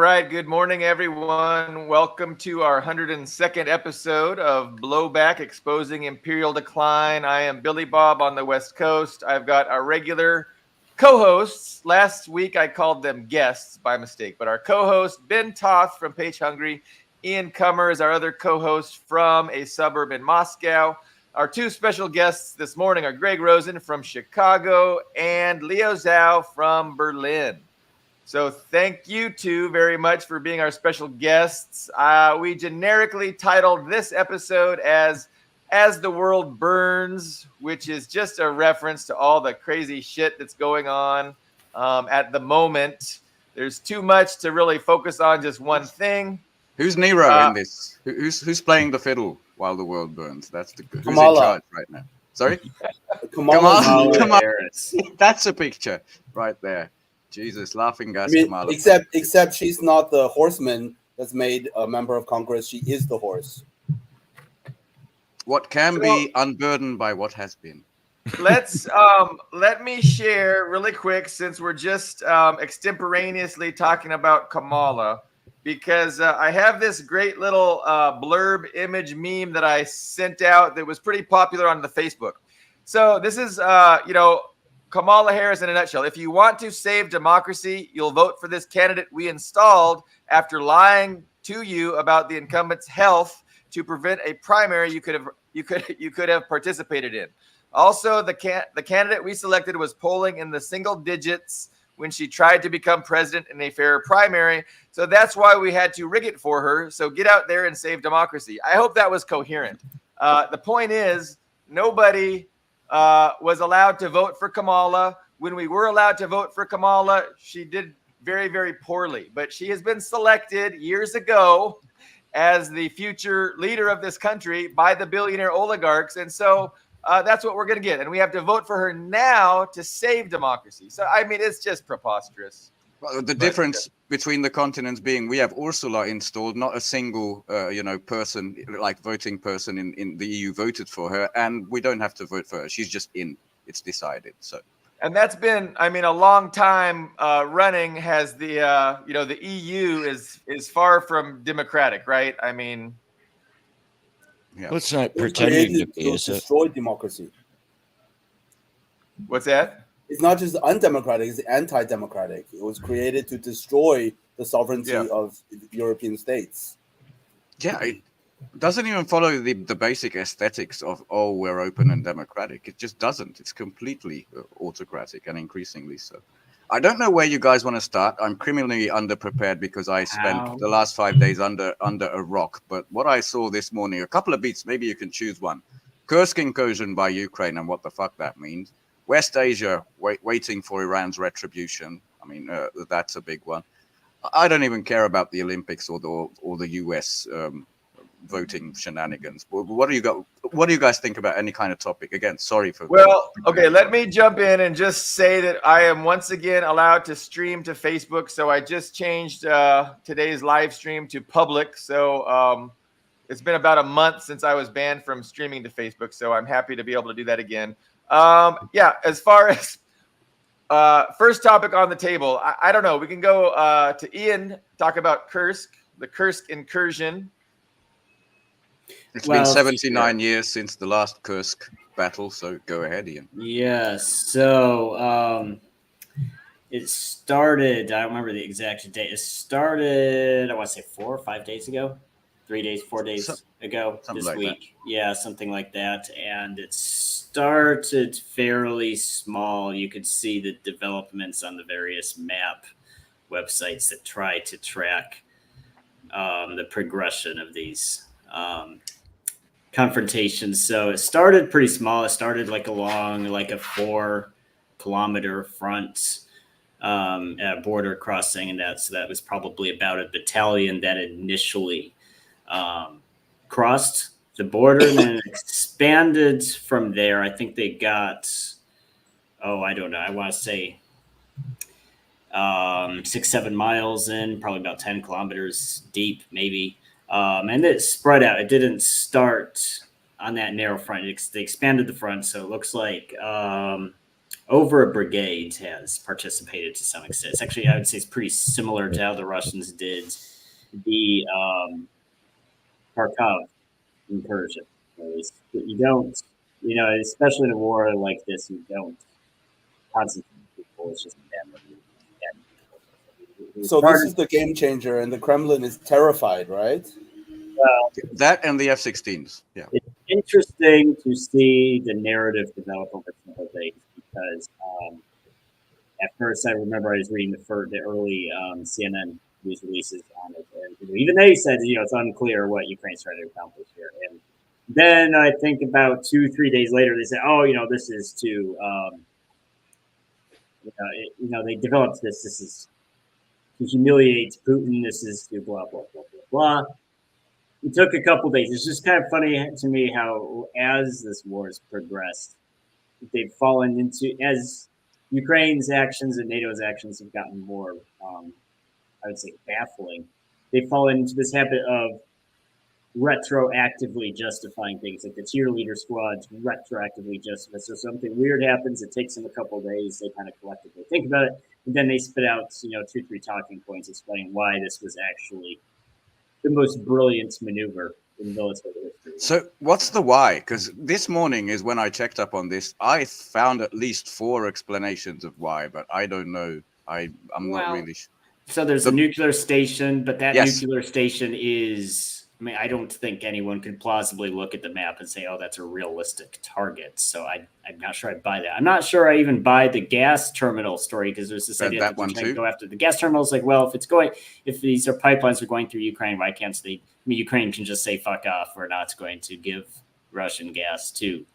right. Good morning, everyone. Welcome to our 102nd episode of Blowback, Exposing Imperial Decline. I am Billy Bob on the West Coast. I've got our regular co-hosts. Last week, I called them guests by mistake, but our co-host, Ben Toth from Page Hungry. Ian Kummer is our other co-host from a suburb in Moscow. Our two special guests this morning are Greg Rosen from Chicago and Leo Zhao from Berlin. So thank you two very much for being our special guests. We generically titled this episode as the World Burns, which is just a reference to all the crazy shit that's going on at the moment. There's too much to really focus on just one thing. Who's Nero in this? Who's playing the fiddle while the world burns? Who's in charge right now? Sorry? Kamala. That's a picture right there. Jesus, laughing gas. Kamala. Except she's not the horseman that's made a member of Congress. She is the horse. What can be unburdened by what has been. Let me share really quick, since we're just extemporaneously talking about Kamala, because I have this great little blurb image meme that I sent out that was pretty popular on the Facebook. So this is Kamala Harris in a nutshell. If you want to save democracy, you'll vote for this candidate we installed after lying to you about the incumbent's health to prevent a primary you could have participated in. Also, the candidate we selected was polling in the single digits when she tried to become president in a fair primary. So that's why we had to rig it for her. So get out there and save democracy. I hope that was coherent. The point is, nobody was allowed to vote for Kamala. When we were allowed to vote for Kamala, she did very, very poorly. But she has been selected years ago as the future leader of this country by the billionaire oligarchs. And so that's what we're going to get. And we have to vote for her now to save democracy. So, I mean, it's just preposterous. Well, the difference between the continents being we have Ursula installed, not a single, person, like voting person in the EU voted for her, and we don't have to vote for her. She's just in. It's decided. So, and that's been, I mean, a long time running. Has the the EU is far from democratic, right? I mean, yeah. Well, it's not pretending to be. Destroy democracy. What's that? It's not just undemocratic, it's anti-democratic. It was created to destroy the sovereignty of European states. Yeah, it doesn't even follow the basic aesthetics of, we're open and democratic. It just doesn't. It's completely autocratic and increasingly so. I don't know where you guys want to start. I'm criminally underprepared because I spent the last 5 days under a rock. But what I saw this morning, a couple of beats, maybe you can choose one. Kursk incursion by Ukraine and what the fuck that means. West Asia waiting for Iran's retribution. I mean, that's a big one. I don't even care about the Olympics or the US voting shenanigans. What do you guys think about any kind of topic? Again, sorry for. Well, okay, let me jump in and just say that I am once again allowed to stream to Facebook. So I just changed today's live stream to public. So it's been about a month since I was banned from streaming to Facebook. So I'm happy to be able to do that again. As far as first topic on the table, I don't know. We can go to Ian, talk about the Kursk incursion. It's been 79 years since the last Kursk battle, so go ahead, Ian. Yeah, so it started, I don't remember the exact date. It started, I want to say 4 or 5 days ago. 4 days ago this week. That. Yeah, something like that. And it started fairly small. You could see the developments on the various map websites that try to track the progression of these confrontations. So it started pretty small. It started along a 4-kilometer front border crossing, and that was probably about a battalion that initially crossed the border and then expanded from there. I think they got, I don't know, I want to say 6-7 miles in, probably about 10 kilometers deep, maybe. And it spread out. It didn't start on that narrow front. They expanded the front, so it looks like over a brigade has participated to some extent. It's actually, I would say, it's pretty similar to how the Russians did the Kharkov in Persia. You don't, especially in a war like this, you don't concentrate people. It's just bad. So this is the game changer, and the Kremlin is terrified, right? That and the F-16s. Yeah. It's interesting to see the narrative develop over several days because at first I remember I was reading the early CNN news releases on it, and even they said it's unclear what Ukraine's trying to accomplish here. And then I think about 2-3 days later they said, oh, this is to they developed this. This is to humiliate Putin. This is to blah blah blah blah blah. It took a couple days. It's just kind of funny to me how, as this war has progressed, they've fallen into, as Ukraine's actions and NATO's actions have gotten more, I would say, baffling. They've fallen into this habit of retroactively justifying things, like the cheerleader squads retroactively justify. So something weird happens, it takes them a couple of days, they kind of collectively think about it, and then they spit out 2-3 talking points explaining why this was actually the most brilliant maneuver in military history. So what's the why? Because this morning is when I checked up on this. I found at least 4 explanations of why, but I don't know. I'm not really sure. So there's a nuclear station, but that nuclear station is, I don't think anyone could plausibly look at the map and say, oh, that's a realistic target. So I'm not sure I buy that. I'm not sure I even buy the gas terminal story, because there's this idea that they're trying to go after the gas terminals. Like, well, if these are pipelines are going through Ukraine, why can't they? Ukraine can just say, fuck off. We're not going to give Russian gas to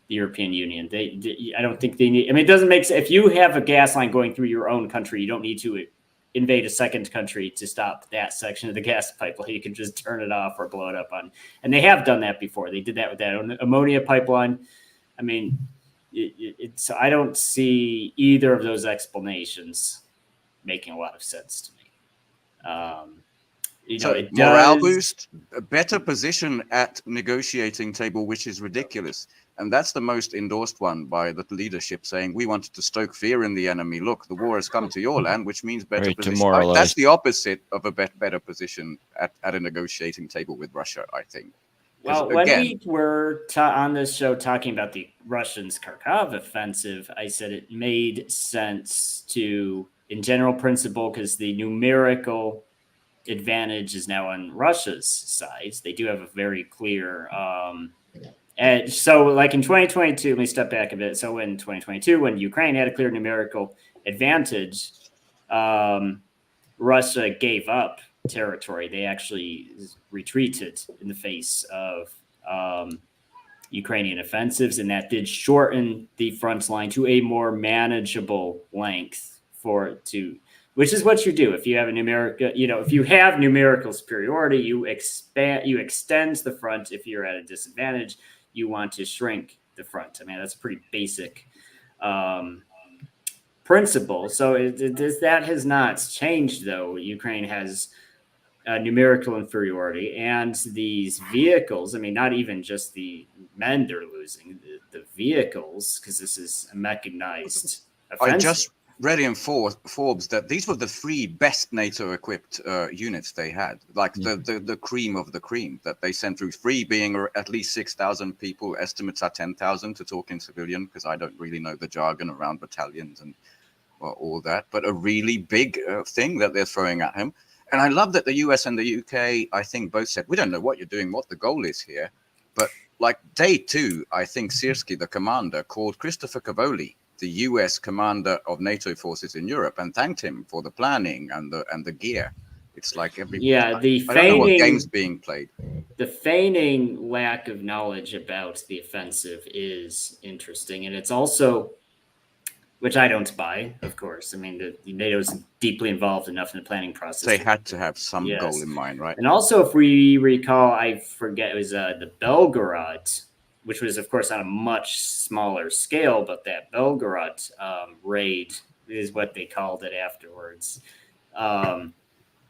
the European Union. I don't think they need. It doesn't make sense. If you have a gas line going through your own country, you don't need to invade a second country to stop that section of the gas pipeline. You can just turn it off or blow it up on. And they have done that before. They did that with that ammonia pipeline. So I don't see either of those explanations making a lot of sense to me. It morale boost, a better position at negotiating table, which is ridiculous. And that's the most endorsed one by the leadership, saying we wanted to stoke fear in the enemy. Look, the war has come to your land, which means better position. That's the opposite of a better position at a negotiating table with Russia, I think. Well, when we were on this show talking about the Russians' Kharkov offensive, I said it made sense in general principle, because the numerical advantage is now on Russia's side. They do have a very clear edge. So like in 2022, let me step back a bit. So in 2022, when Ukraine had a clear numerical advantage, Russia gave up territory. They actually retreated in the face of Ukrainian offensives, and that did shorten the front line to a more manageable length which is what you do if you have if you have numerical superiority, you extend the front. If you're at a disadvantage, you want to shrink the front. That's a pretty basic principle. So that has not changed, though. Ukraine has numerical inferiority, and these vehicles, not even just the men they're losing, the vehicles, because this is a mechanized offensive. I just read in Forbes that these were the 3 best NATO-equipped units they had, like the cream of the cream that they sent through. 3 being at least 6,000 people. Estimates are 10,000 to talk in civilian, because I don't really know the jargon around battalions and all that. But a really big thing that they're throwing at him. And I love that the US and the UK, I think, both said, we don't know what you're doing, what the goal is here. But like day 2, I think Syrskyi, the commander, called Christopher Cavoli, the US commander of NATO forces in Europe, and thanked him for the planning and the gear. It's like I don't know what game's being played. The feigning lack of knowledge about the offensive is interesting, and it's also, which I don't buy, of course. The NATO's deeply involved enough in the planning process. They had to have some goal in mind, right? And also, if we recall, I forget, it was the Belgorod, which was, of course, on a much smaller scale, but that Belgorod raid is what they called it afterwards,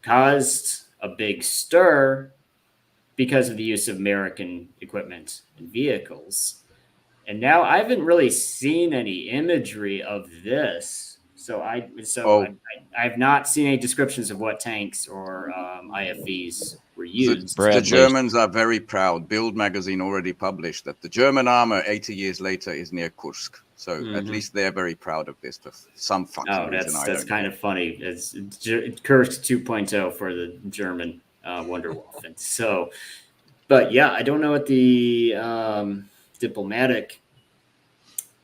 caused a big stir because of the use of American equipment and vehicles. And now I haven't really seen any imagery of this. I've not seen any descriptions of what tanks or IFVs were used. The Germans are very proud. Bild magazine already published that the German armor 80 years later is near Kursk. So at least they're very proud of this for some fucking reason. That's kind of funny. It's Kursk 2.0 for the German Wunderwaffen. So, but yeah, I don't know what the diplomatic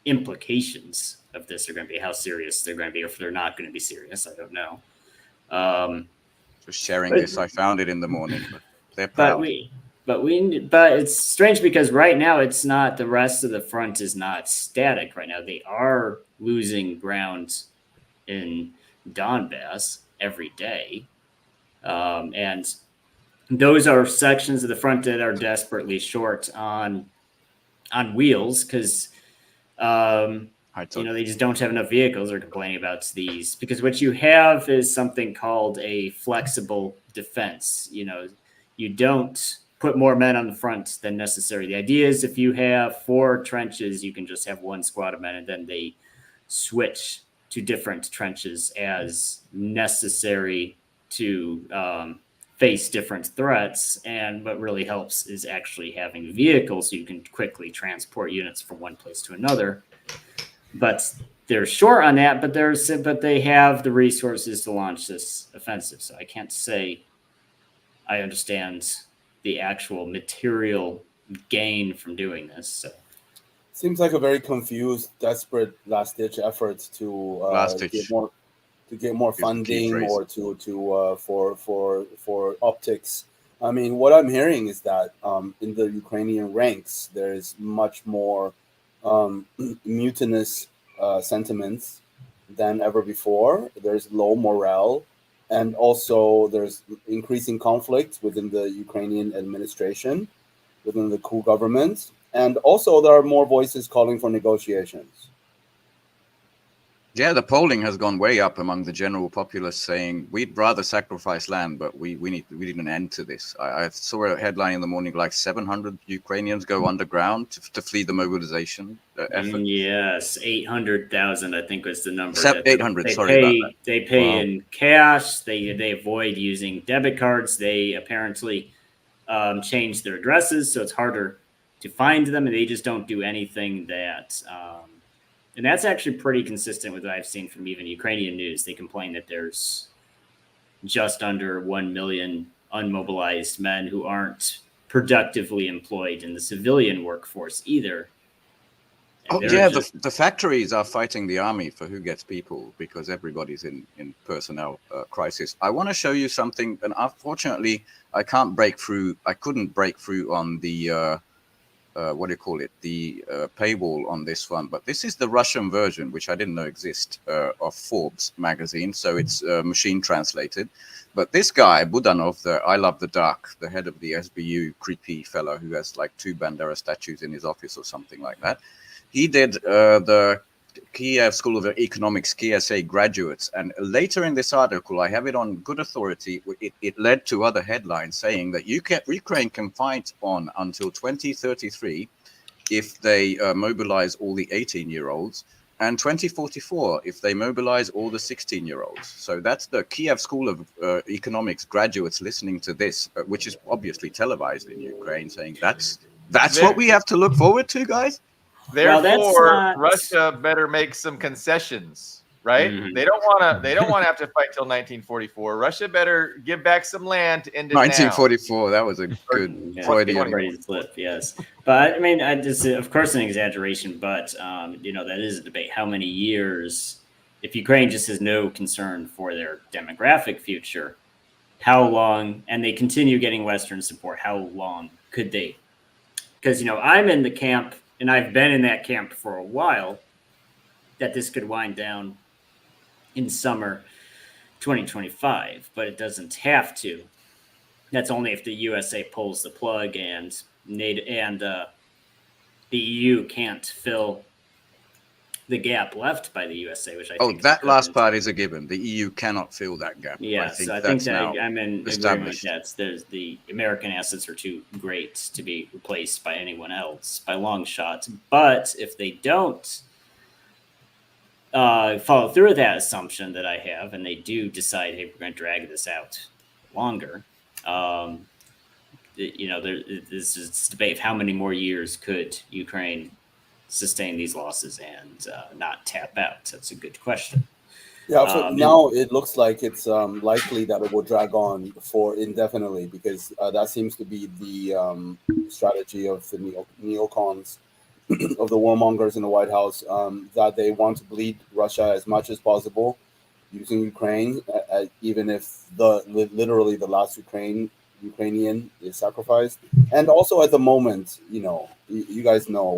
implications of this are going to be, how serious they're going to be, or if they're not going to be serious. I don't know. Just sharing this. I found it in the morning, but they're proud. But it's strange because right now it's not, the rest of the front is not static right now. They are losing ground in Donbass every day. And those are sections of the front that are desperately short on wheels because they just don't have enough vehicles. They're complaining about these because what you have is something called a flexible defense. You don't put more men on the front than necessary. The idea is if you have 4 trenches, you can just have 1 squad of men, and then they switch to different trenches as necessary to face different threats. And what really helps is actually having vehicles so you can quickly transport units from one place to another. But they're short on that, but they have the resources to launch this offensive. So I can't say I understand the actual material gain from doing this. So. Seems like a very confused, desperate last-ditch effort to get more funding or for optics. I mean, what I'm hearing is that in the Ukrainian ranks there is much more mutinous sentiments than ever before. There's low morale, and also there's increasing conflict within the Ukrainian administration, within the coup government, and also there are more voices calling for negotiations. Yeah, the polling has gone way up among the general populace, saying we'd rather sacrifice land, but we need an end to this. I saw a headline in the morning like 700 Ukrainians go underground to flee the mobilization effort. Yes, 800,000 I think was the number. 800. Sorry about that. They pay in cash. They avoid using debit cards. They apparently change their addresses, so it's harder to find them, and they just don't do anything that. And that's actually pretty consistent with what I've seen from even Ukrainian news. They complain that there's just under 1 million unmobilized men who aren't productively employed in the civilian workforce either. And the factories are fighting the army for who gets people because everybody's in personnel crisis. I want to show you something, and unfortunately, I couldn't break through on the the paywall on this one, but this is the Russian version, which I didn't know exist, of Forbes magazine, so it's machine translated. But this guy, Budanov, the I Love the Dark, the head of the SBU, creepy fellow who has like 2 Bandera statues in his office or something like that, he did the Kiev School of Economics, KSA graduates. And later in this article, I have it on good authority, it led to other headlines saying that Ukraine can fight on until 2033 if they mobilize all the 18-year-olds, and 2044 if they mobilize all the 16-year-olds. So that's the Kiev School of Economics graduates listening to this, which is obviously televised in Ukraine, saying that's what we have to look forward to, guys. Therefore, Russia better make some concessions, right? Mm-hmm. They don't want to have to fight till 1944. Russia better give back some land to end it 1944. Now. That was a good Freudian slip. Yes, but I mean, of course, an exaggeration, but that is a debate. How many years, if Ukraine just has no concern for their demographic future, how long, and they continue getting Western support, how long could they? Because I'm in the camp. And I've been in that camp for a while, that this could wind down in summer 2025, but it doesn't have to. That's only if the USA pulls the plug and NATO and the EU can't fill the gap left by the USA, which I Oh, think that last part is a given. The EU cannot fill that gap. Yeah, I think so I think that's that now I'm in agreement with established. that. There's the American assets are too great to be replaced by anyone else by long shots. But if they don't follow through with that assumption that I have, and they do decide, hey, we're going to drag this out longer, this is debate of how many more years could Ukraine sustain these losses and not tap out. That's a good question. Yeah, so now it looks like it's likely that it will drag on for indefinitely, because that seems to be the strategy of the neocons, of the warmongers in the White House, that they want to bleed Russia as much as possible using Ukraine, even if literally the last Ukrainian is sacrificed. And also at the moment, you guys know,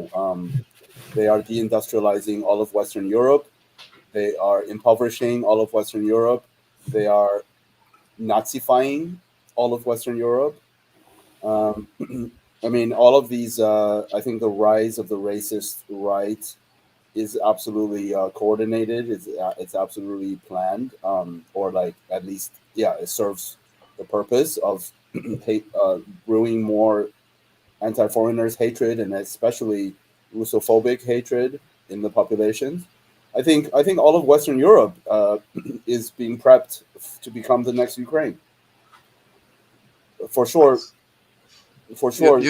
they are deindustrializing all of Western Europe. They are impoverishing all of Western Europe. They are Nazifying all of Western Europe. I mean, all of these, I think the rise of the racist right is absolutely coordinated. It's absolutely planned, or like at least, yeah, it serves the purpose of brewing more anti-foreigners hatred, and especially Russophobic hatred in the population. I think all of Western Europe is being prepped to become the next Ukraine. For sure. For sure.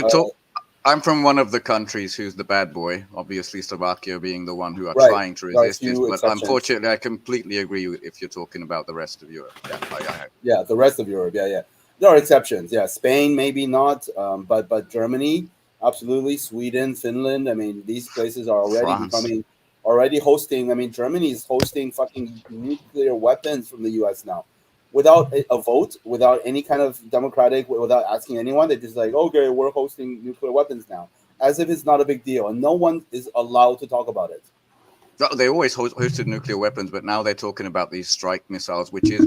I'm from one of the countries who's the bad boy, obviously Slovakia being the one who are Right. trying to There are resist this. few But exceptions. unfortunately, I completely agree if you're talking about the rest of Europe. Yeah, the rest of Europe. Yeah. There are exceptions. Yeah, Spain maybe not, but Germany absolutely. Sweden, Finland. I mean, these places are already hosting. I mean, Germany is hosting fucking nuclear weapons from the U.S. now, without a vote, without any kind of democratic, without asking anyone. They're just like, okay, we're hosting nuclear weapons now, as if it's not a big deal, and no one is allowed to talk about it. They always hosted nuclear weapons, but now they're talking about these strike missiles, which is,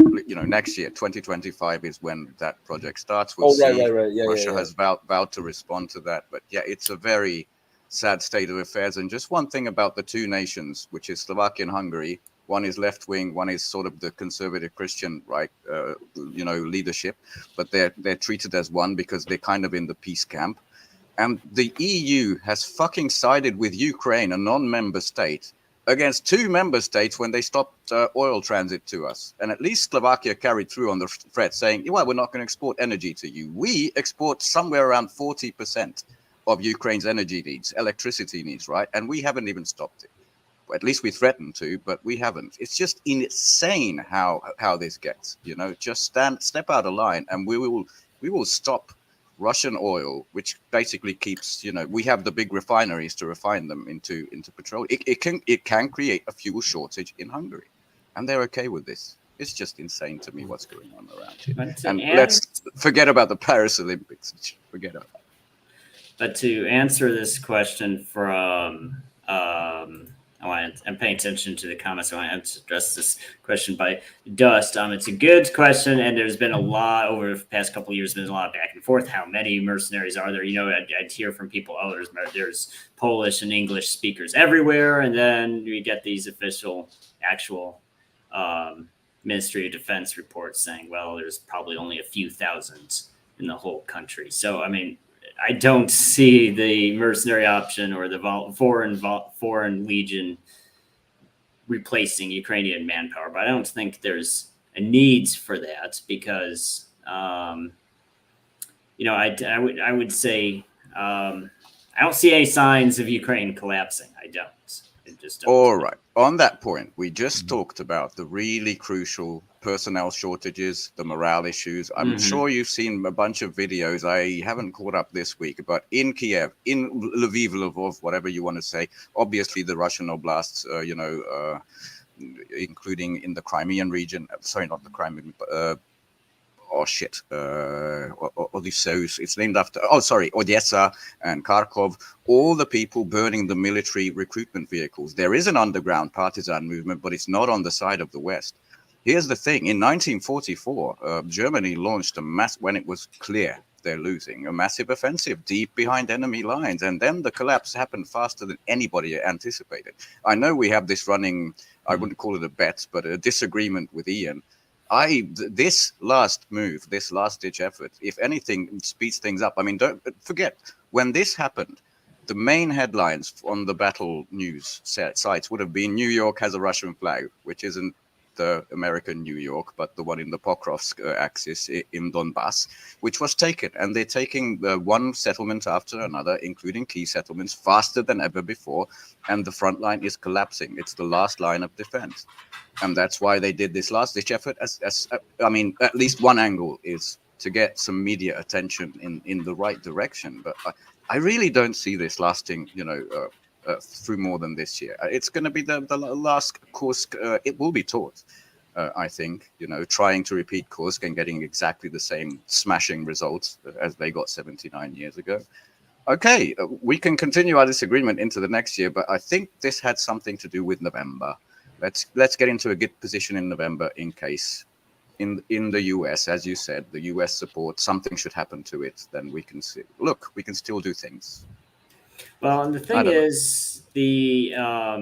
next year, 2025 is when that project starts. We'll see. Right. Yeah, Russia yeah. has vowed to respond to that. But yeah, it's a very sad state of affairs. And just one thing about the two nations, which is Slovakia and Hungary, one is left wing, one is sort of the conservative Christian right, leadership, but they're treated as one because they're kind of in the peace camp. And the EU has fucking sided with Ukraine, a non-member state, against two member states when they stopped oil transit to us. And at least Slovakia carried through on the threat saying, well, we're not going to export energy to you. We export somewhere around 40% of Ukraine's energy needs, electricity needs, right? And we haven't even stopped it. At least we threatened to, but we haven't. It's just insane how this gets, just step out of line and we will stop Russian oil, which basically keeps, we have the big refineries to refine them into petroleum. It can create a fuel shortage in Hungary, and they're okay with this. It's just insane to me what's going on around here. And let's forget about the Paris Olympics. Forget about it. But to answer this question from, I'm paying attention to the comments. I want to address this question by Dust. It's a good question, and there's been a lot over the past couple of years. There's been a lot of back and forth. How many mercenaries are there? I'd hear from people, there's Polish and English speakers everywhere, and then we get these actual Ministry of Defense reports saying, well, there's probably only a few thousand in the whole country. So, I mean, I don't see the mercenary option or the foreign legion replacing Ukrainian manpower, but I don't think there's a need for that because, I would say I don't see any signs of Ukraine collapsing. I don't. All right. On that point, we just talked about the really crucial personnel shortages, the morale issues. I'm sure you've seen a bunch of videos. I haven't caught up this week, but in Kiev, in Lviv, Lvov, whatever you want to say, obviously the Russian oblasts, including in the Crimean region. Sorry, not the Crimean. Odysseus. It's named after, Odessa and Kharkov, all the people burning the military recruitment vehicles. There is an underground partisan movement, but it's not on the side of the West. Here's the thing. In 1944, Germany launched when it was clear they're losing. A massive offensive deep behind enemy lines. And then the collapse happened faster than anybody anticipated. I know we have this running, I wouldn't call it a bet, but a disagreement with Ian. This last move, this last ditch effort, if anything, speeds things up. I mean, don't forget, when this happened, the main headlines on the battle news sites would have been New York has a Russian flag, which isn't the American New York, but the one in the Pokrovsk axis in Donbass, which was taken. And they're taking one settlement after another, including key settlements, faster than ever before. And the front line is collapsing. It's the last line of defense. And that's why they did this last-ditch effort. I mean, at least one angle is to get some media attention in the right direction. But I really don't see this lasting, through more than this year. It's going to be the last Kursk. It will be taught, I think, trying to repeat Kursk and getting exactly the same smashing results as they got 79 years ago. Okay, we can continue our disagreement into the next year, but I think this had something to do with November. Let's get into a good position in November in case in the US, as you said, the US support, something should happen to it, then we can see, look, we can still do things. Well, and the thing is, I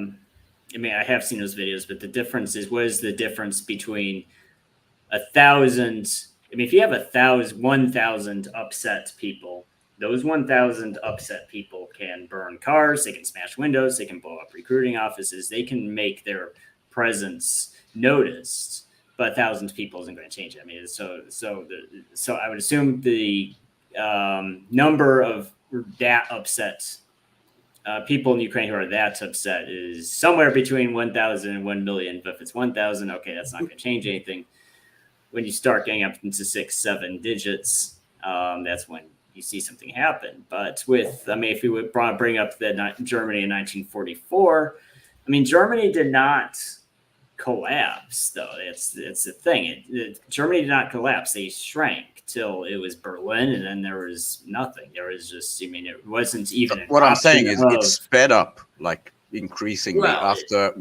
mean, I have seen those videos, but the difference is, what is the difference between 1,000? I mean, if you have 1,000 upset people, those 1,000 upset people can burn cars, they can smash windows, they can blow up recruiting offices, they can make their presence noticed. But 1,000 people isn't going to change it. I mean, so I would assume the number of that upset people in Ukraine who are that upset is somewhere between 1,000 and 1 million. But if it's 1,000, okay, that's not going to change anything. When you start getting up into 6, 7 digits, that's when you see something happen. But if we would bring up Germany in 1944, I mean, Germany did not collapse, though. It's the thing. Germany did not collapse. They shrank till it was Berlin, and then there was nothing. There was just, I mean, it wasn't even. What I'm saying is, it sped up like increasingly after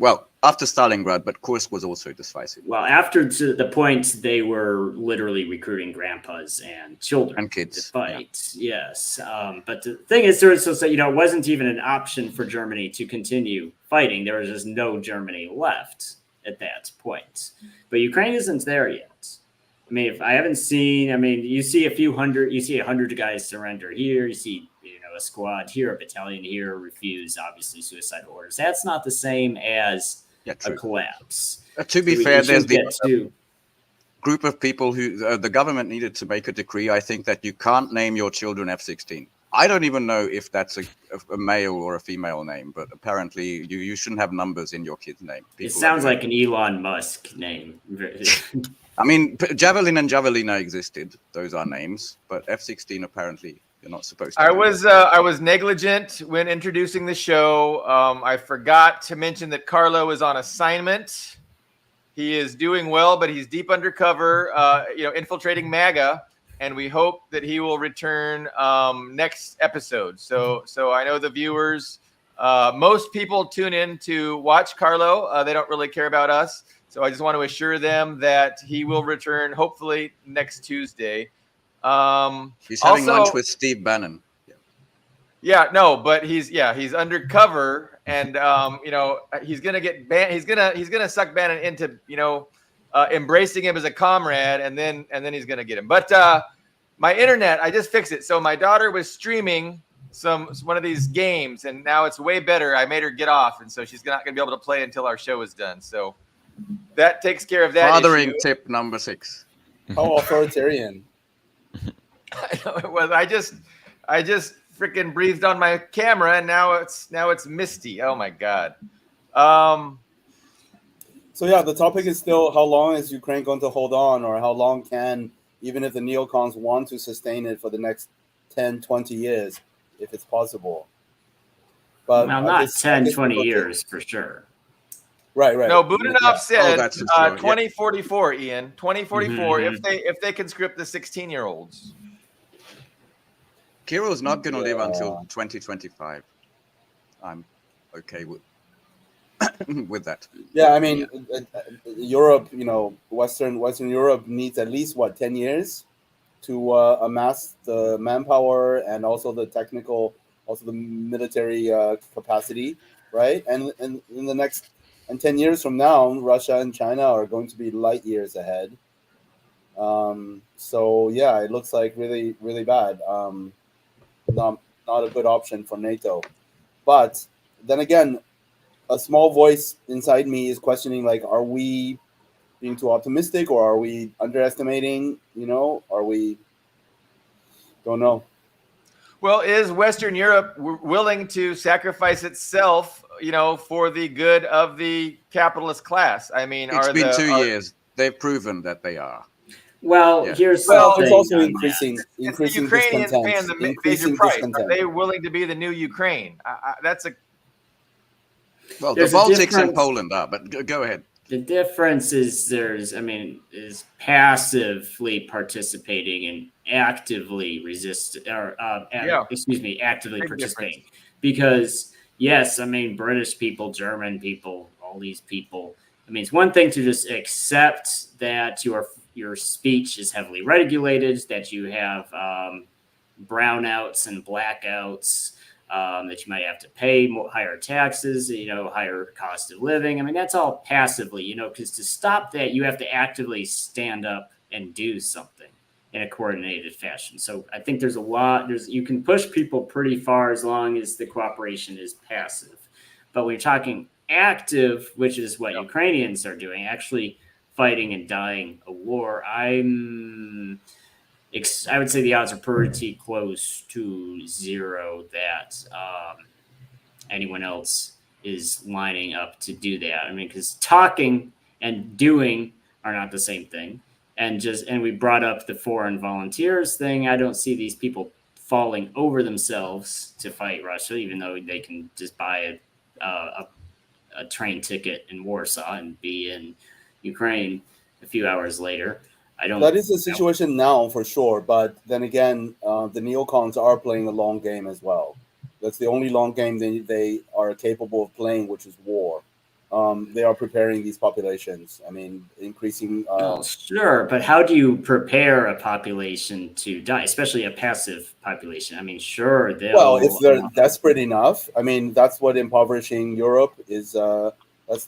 Stalingrad, but Kursk was also decisive. Well, after to the point they were literally recruiting grandpas and children and kids to fight. Yeah. Yes, but the thing is, it wasn't even an option for Germany to continue fighting. There was just no Germany left at that point. But Ukraine isn't there yet. I mean, you see you see 100 guys surrender here. You see, a squad here, a battalion here refuse, obviously, suicidal orders. That's not the same as a collapse. To be fair, there's the group of people who the government needed to make a decree. I think that you can't name your children F-16. I don't even know if that's a male or a female name, but apparently you shouldn't have numbers in your kid's name. It sounds like an Elon Musk name. I mean, Javelin and Javelina existed; those are names. But F-16 apparently you're not supposed to. I was negligent when introducing the show. I forgot to mention that Carlo is on assignment. He is doing well, but he's deep undercover, infiltrating MAGA. And we hope that he will return next episode. So I know the viewers, most people tune in to watch Carlo. They don't really care about us. So I just want to assure them that he will return hopefully next Tuesday. He's having lunch with Steve Bannon. Yeah, no, but he's undercover, and he's gonna get he's gonna suck Bannon into embracing him as a comrade, and then he's gonna get him. But my internet, I just fixed it. So my daughter was streaming one of these games, and now it's way better. I made her get off, and so she's not gonna be able to play until our show is done. So that takes care of that. Fathering issue. tip number 6. How authoritarian. I just freaking breathed on my camera, and now it's misty. Oh my god. So yeah, the topic is still, how long is Ukraine going to hold on, or how long can, even if the neocons want to sustain it for the next 10, 20 years, if it's possible. But not 10, 20 years for sure. Right. No, Budanov said 2044, Ian. 2044, if they conscript the 16-year-olds. Kirill's not going to live until 2025. I'm okay with that. Yeah, I mean, Europe, Western Europe needs at least 10 years to amass the manpower and also the technical, also the military capacity, right? And in the next 10 years from now, Russia and China are going to be light years ahead. So yeah, it looks like really, really bad. Not a good option for NATO. But then again, a small voice inside me is questioning, like, are we being too optimistic, or are we underestimating? Are we? Don't know. Well, is Western Europe willing to sacrifice itself, for the good of the capitalist class? I mean, It's been 2 years. They've proven that they are. Well, Yeah. here's Well, something it's also on increasing it's the Ukrainians discontent. paying the major Increasing price. Are discontent. they willing to be the new Ukraine? That's a Well, There's the a Baltics and difference. Poland are, but go ahead. The difference is is passively participating and actively actively big participating. Because yes, I mean, British people, German people, all these people. I mean, it's one thing to just accept that your speech is heavily regulated, that you have brownouts and blackouts. That you might have to pay higher taxes, higher cost of living. I mean, that's all passively, because to stop that, you have to actively stand up and do something in a coordinated fashion. So I think you can push people pretty far as long as the cooperation is passive. But when you're talking active, which is what Ukrainians are doing, actually fighting and dying a war, I would say the odds are pretty close to zero that anyone else is lining up to do that. I mean, because talking and doing are not the same thing. And we brought up the foreign volunteers thing. I don't see these people falling over themselves to fight Russia, even though they can just buy a train ticket in Warsaw and be in Ukraine a few hours later. That is the situation now for sure, but then again, the neocons are playing a long game as well. That's the only long game they are capable of playing, which is war. They are preparing these populations. I mean, increasing. Sure, but how do you prepare a population to die, especially a passive population? I mean, sure, well, if they're desperate enough, I mean, that's what impoverishing Europe is. That's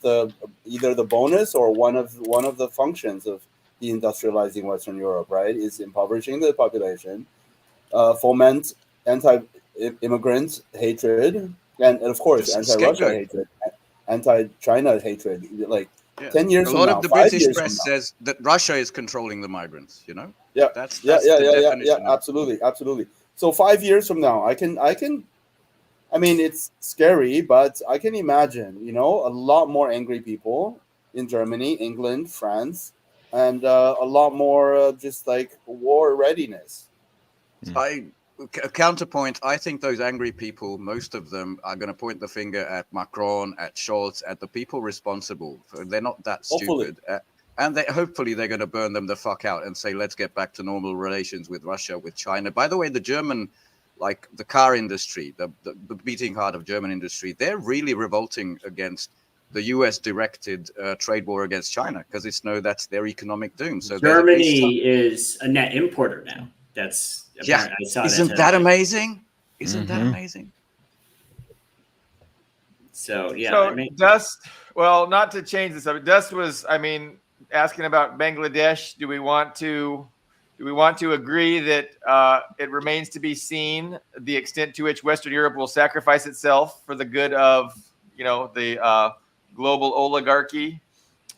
either the bonus or one of the functions of deindustrializing Western Europe, right? Is impoverishing the population, foment anti-immigrant hatred, and of course anti-Russia hatred, anti-China hatred. Like 10 years from now, a lot of the British press says that Russia is controlling the migrants. Yeah, that's the definition. Absolutely. So 5 years from now, I can. I mean, it's scary, but I can imagine, a lot more angry people in Germany, England, France, and a lot more just like war readiness. Counterpoint, I think those angry people, most of them are going to point the finger at Macron, at Scholz, at the people responsible. They're not that stupid. And hopefully they're going to burn them the fuck out and say, let's get back to normal relations with Russia, with China. By the way, the German, like the car industry, the beating heart of German industry, they're really revolting against the U.S. directed trade war against China because that's their economic doom. So Germany is a net importer now. That's Isn't that amazing? Isn't that amazing? So yeah. So Dust. Well, not to change the subject. Dust was, asking about Bangladesh. Do we want to agree that it remains to be seen the extent to which Western Europe will sacrifice itself for the good of the global oligarchy?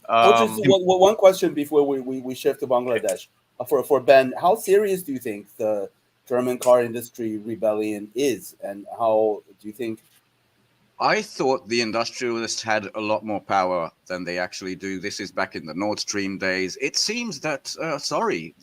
Just one question before we shift to Bangladesh. For Ben, how serious do you think the German car industry rebellion is, and how do you think? I thought the industrialists had a lot more power than they actually do. This is back in the Nord Stream days. It seems that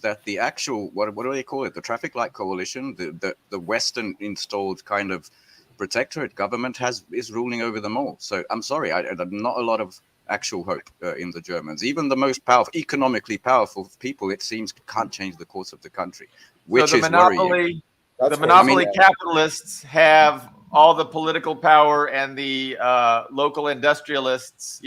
that the actual what do they call it? The Traffic Light Coalition, the Western installed kind of protectorate government is ruling over them all. So I'm sorry, not a lot of actual hope in the Germans. Even the most powerful, economically powerful people, it seems, can't change the course of the country, which is worrying. The monopoly capitalists have all the political power, and the local industrialists,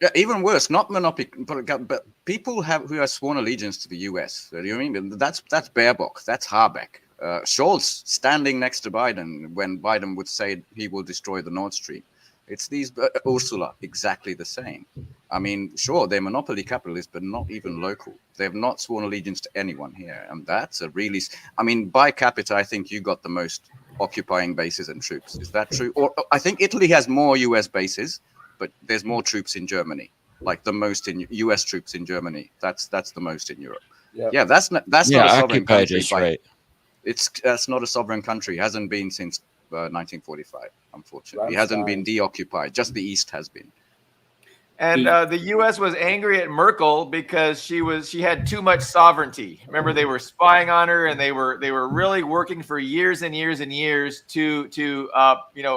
Yeah, even worse, not monopoly, but people who have sworn allegiance to the U.S. You know what I mean? That's Baerbock, that's Habeck, Scholz standing next to Biden when Biden would say he will destroy the Nord Stream. It's these Ursula, exactly the same. I mean, sure, they're monopoly capitalists, but not even local. They have not sworn allegiance to anyone here, and that's a really. I mean, by capita, I think you got the most occupying bases and troops. Is that true? Or I think Italy has more U.S. bases, but there's more troops in Germany, like the most in U.S. troops in Germany. That's the most in Europe. Yeah. Yeah, that's not a sovereign occupied country. is right. That's not a sovereign country. Hasn't been since 1945. Unfortunately, it hasn't been Rammstein. deoccupied. Just the East has been. And the U.S. was angry at Merkel because she had too much sovereignty. Remember, they were spying on her, and they were really working for years and years and years to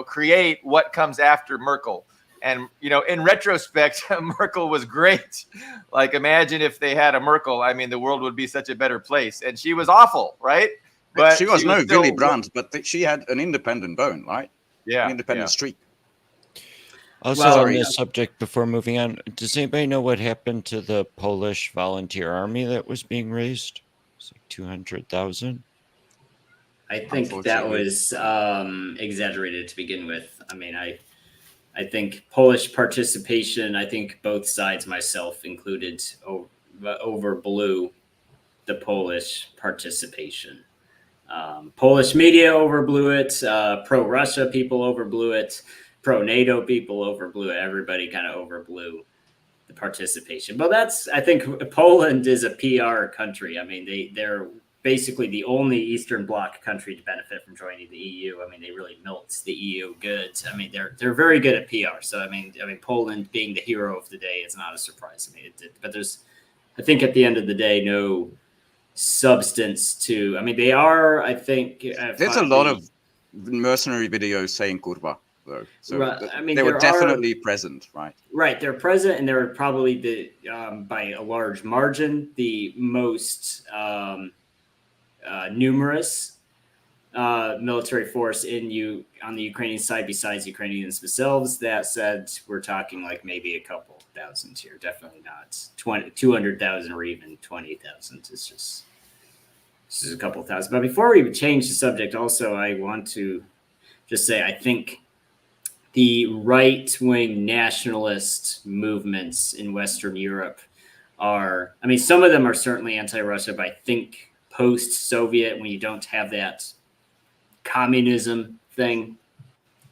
create what comes after Merkel. And in retrospect, Merkel was great. Like, imagine if they had a Merkel. I mean, the world would be such a better place. And she was awful, right? But she was no still Willy Brandt, but she had an independent bone, right? Yeah, An independent streak. Also, Well, on this subject, before moving on, does anybody know what happened to the Polish volunteer army that was being raised? It's like 200,000. I think that was exaggerated to begin with. I mean, I think Polish participation, I think both sides, myself included, overblew the Polish participation. Polish media overblew it. Pro-Russia people overblew it. Pro-NATO people overblew it. Everybody kind of overblew the participation. But I think Poland is a PR country. I mean, they're basically the only Eastern Bloc country to benefit from joining the EU. I mean, they really milked the EU goods. I mean, they're very good at PR. So I mean, Poland being the hero of the day is not a surprise. I mean, but there's, I think, at the end of the day, no substance to. I mean, they are. I think there's a lot of mercenary videos saying "kurva," though. So right, I mean, they were definitely present, right? Right, they're present, and they're probably by a large margin the most numerous military force on the Ukrainian side besides Ukrainians themselves. That said, we're talking like maybe a couple thousand here. Definitely not 200,000 or even 20,000. It's just a couple thousand. But before we change the subject, also I want to just say I think the right-wing nationalist movements in Western Europe are, I mean, some of them are certainly anti-Russia, but I think post-Soviet, when you don't have that communism thing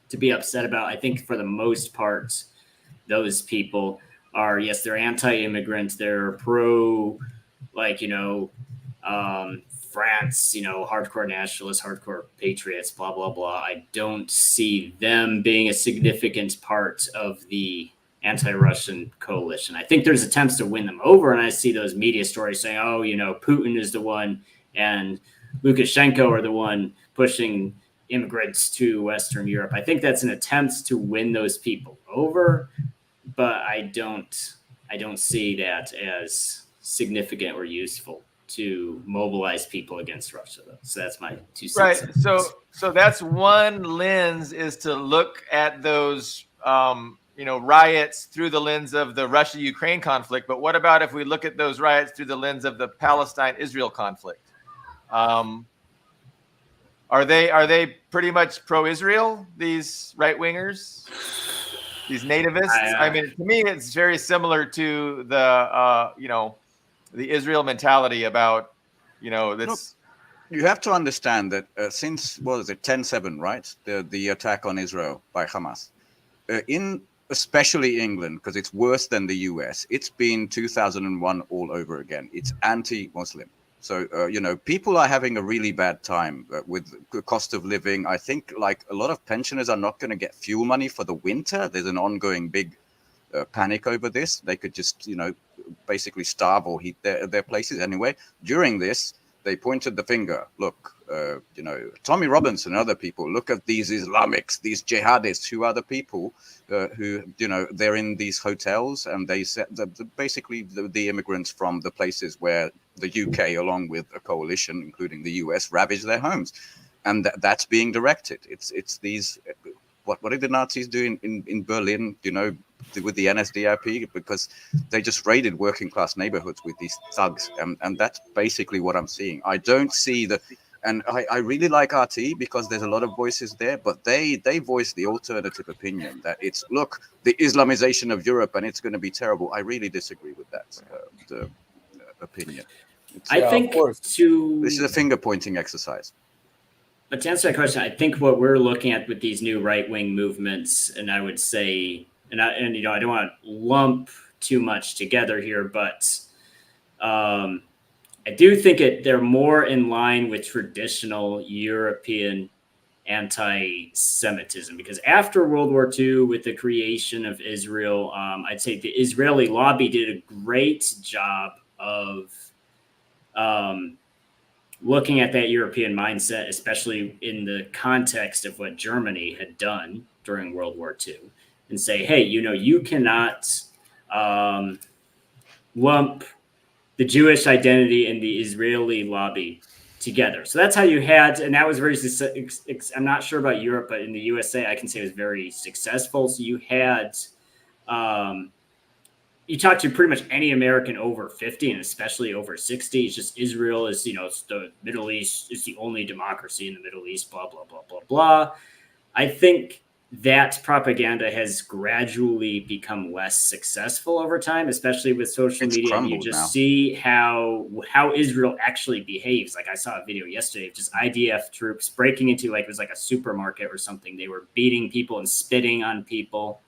to be upset about, I think for the most part, those people are, yes, they're anti-immigrant, they're pro, France, hardcore nationalists, hardcore patriots, blah, blah, blah. I don't see them being a significant part of the anti-Russian coalition. I think there's attempts to win them over, and I see those media stories saying, oh, Putin is the one and Lukashenko are the one pushing immigrants to Western Europe. I think that's an attempt to win those people over, but I don't see that as significant or useful to mobilize people against Russia, though. So that's my 2 cents. Right. So that's one lens, is to look at those riots through the lens of the Russia-Ukraine conflict. But what about if we look at those riots through the lens of the Palestine-Israel conflict? Are they pretty much pro-Israel, these right-wingers, these nativists? I mean, to me, it's very similar to the Israel mentality about, this. Look, you have to understand that since, 10/7, right? The attack on Israel by Hamas, especially England, because it's worse than the US, it's been 2001 all over again. It's anti-Muslim. So, people are having a really bad time with the cost of living. I think like a lot of pensioners are not going to get fuel money for the winter. There's an ongoing big panic over this. They could just, basically starve or heat their places anyway. During this, they pointed the finger. Look, Tommy Robinson and other people, look at these Islamics, these jihadists, who are the people who, they're in these hotels, and they set basically the immigrants from the places where the UK, along with a coalition, including the US, ravaged their homes. And that's being directed. It's these, what did the Nazis do in Berlin? with the NSDAP because they just raided working class neighborhoods with these thugs, and that's basically what I'm seeing. I don't see and I really like RT because there's a lot of voices there, but they voice the alternative opinion that it's the Islamization of Europe and it's going to be terrible. I really disagree with that opinion. I think this is a finger pointing exercise. But to answer that question, I think what we're looking at with these new right-wing movements, and I would say, and I don't want to lump too much together here, but I do think they're more in line with traditional European anti-Semitism, because after World War II, with the creation of Israel, I'd say the Israeli lobby did a great job of looking at that European mindset, especially in the context of what Germany had done during World War II, and say, hey, you cannot lump the Jewish identity and the Israeli lobby together. So that's how you had, and that was very, I'm not sure about Europe, but in the USA, I can say it was very successful. So you had, you talk to pretty much any American over 50 and especially over 60. It's just Israel is, it's the Middle East is the only democracy in the Middle East, blah, blah, blah, blah, blah. I think that propaganda has gradually become less successful over time, especially with social media. And you just see how Israel actually behaves. Like I saw a video yesterday of just IDF troops breaking into it was like a supermarket or something. They were beating people and spitting on people,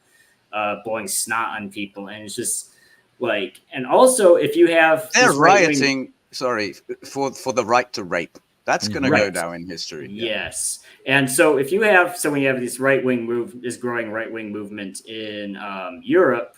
blowing snot on people. And it's just and also if you have they're rioting, for the right to rape. That's going to go down in history. Yes. And so when you have this this growing right-wing movement in Europe,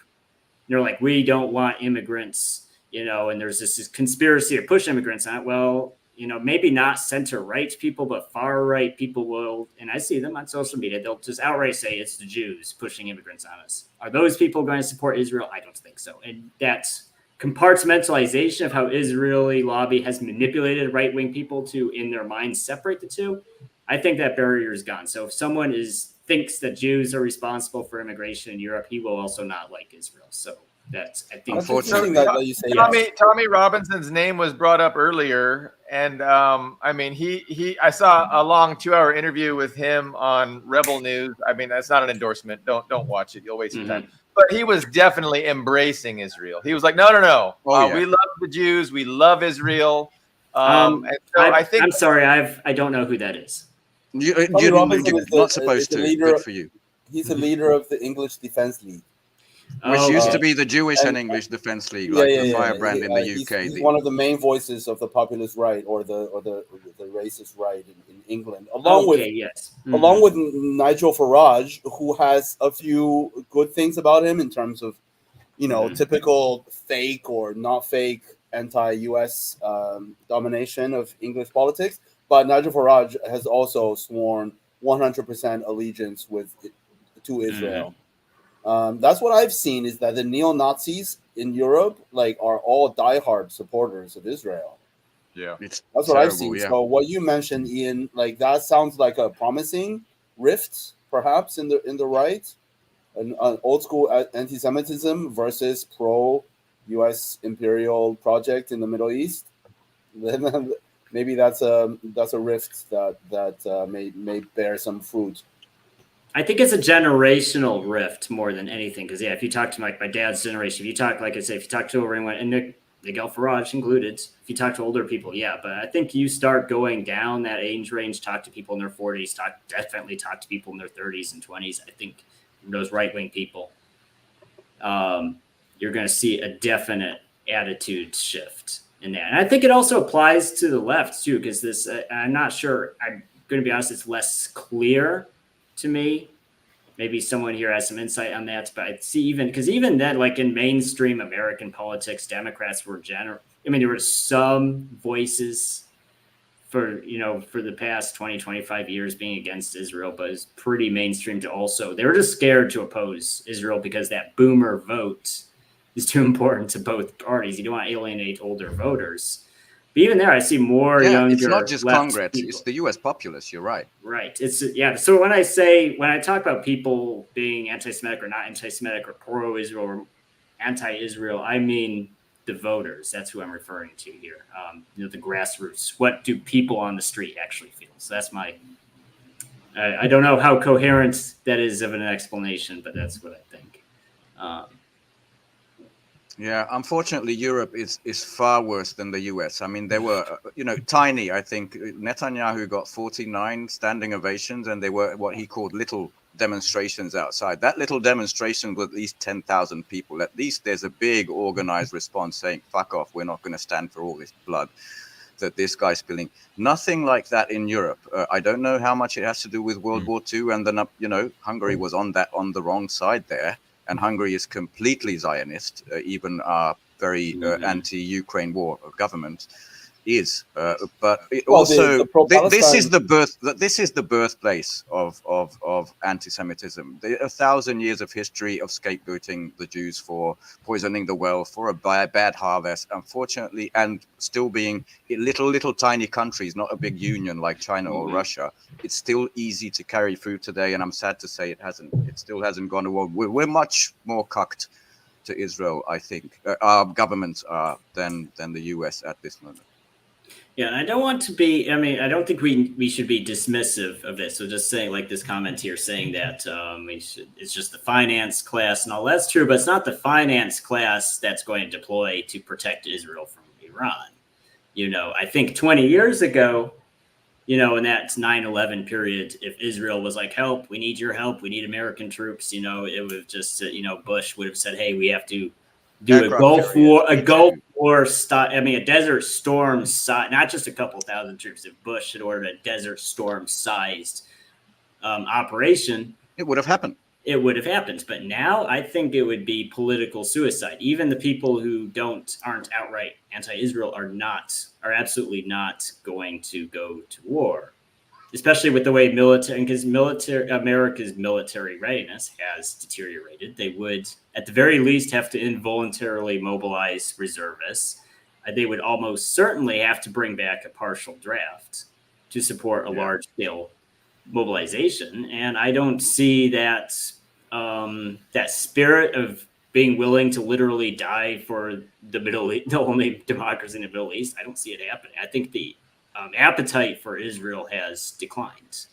they're like, we don't want immigrants, and there's this conspiracy to push immigrants on it. Well, maybe not center-right people, but far-right people will, and I see them on social media, they'll just outright say it's the Jews pushing immigrants on us. Are those people going to support Israel? I don't think so. And that's compartmentalization of how Israeli lobby has manipulated right-wing people to, in their minds, separate the two. I think that barrier is gone. So if someone thinks that Jews are responsible for immigration in Europe, he will also not like Israel. So that's, I think, unfortunately, that you say Tommy Robinson's name was brought up earlier, and I mean, I saw a long 2-hour interview with him on Rebel News. I mean, that's not an endorsement. Don't watch it. You'll waste your time. But he was definitely embracing Israel. He was like, no. We love the Jews. We love Israel. And so I'm sorry, I don't know who that is. You're not supposed to. Good for you. He's a leader of the English Defense League, which used to be the Jewish and English Defense League, the firebrand in the UK. He's one of the main voices of the populist right or the racist right in England, along with Nigel Farage, who has a few good things about him in terms of, typical fake or not fake anti-US domination of English politics. But Nigel Farage has also sworn 100% allegiance to Israel. That's what I've seen, is that the neo-Nazis in Europe are all diehard supporters of Israel. Yeah, that's what I've seen. Yeah. So what you mentioned, Ian, that sounds like a promising rift, perhaps in the right, an old school anti-Semitism versus pro-U.S. imperial project in the Middle East. Then maybe that's a rift that may bear some fruit. I think it's a generational rift more than anything. Because if you talk to my dad's generation, if you talk, like I say, if you talk to everyone, and Miguel Farage included, if you talk to older people, but I think you start going down that age range, talk to people in their 40s, definitely talk to people in their 30s and 20s. I think those right-wing people, you're going to see a definite attitude shift in that. And I think it also applies to the left too, because this, I'm not sure, I'm going to be honest, it's less clear to me. Maybe someone here has some insight on that, but I see even then, in mainstream American politics, Democrats were there were some voices for the past 20, 25 years being against Israel, but it's pretty mainstream to also, they were just scared to oppose Israel because that boomer vote is too important to both parties. You don't want to alienate older voters. But even there, I see more younger. It's not just left Congress; people. it's the U.S. populace. You're right. Right. So when I talk about people being anti-Semitic or not anti-Semitic or pro-Israel or anti-Israel, I mean the voters. That's who I'm referring to here. The grassroots. What do people on the street actually feel? So that's my. I don't know how coherent that is of an explanation, but that's what I think. Yeah, unfortunately, Europe is far worse than the US. I mean, they were, tiny. I think Netanyahu got 49 standing ovations, and they were what he called little demonstrations outside. That little demonstration was at least 10,000 people. At least there's a big organized response saying, "Fuck off! We're not going to stand for all this blood that this guy's spilling." Nothing like that in Europe. I don't know how much it has to do with World War II, and then Hungary was on the wrong side there. And Hungary is completely Zionist. Even our very anti-Ukraine war government is. But it also this is the birthplace of anti-Semitism. 1,000 years of history of scapegoating the Jews for poisoning the well, for a bad harvest, unfortunately, and still being little tiny countries, not a big union like China or Russia. It's still easy to carry food today, and I'm sad to say it still hasn't gone away. We're much more cucked to Israel, I think, our governments are than the US at this moment. Yeah, and I don't want to be. I mean, I don't think we should be dismissive of this. So just saying, like this comment here, saying that it's just the finance class and all that's true, but it's not the finance class that's going to deploy to protect Israel from Iran. I think 20 years ago, in that 9/11 period, if Israel was like, "Help, we need your help, we need American troops," it would have just, Bush would have said, "Hey, we have to do a Gulf War style. I mean, a Desert Storm size, not just a couple thousand troops. If Bush had ordered a Desert Storm sized operation, it would have happened. It would have happened. But now I think it would be political suicide. Even the people who aren't outright anti-Israel are absolutely not going to go to war. Especially with the way because America's military readiness has deteriorated. They would, at the very least, have to involuntarily mobilize reservists. They would almost certainly have to bring back a partial draft to support a large-scale mobilization. And I don't see that that spirit of being willing to literally die for the Middle East, the only democracy in the Middle East. I don't see it happening. I think the appetite for Israel has declined.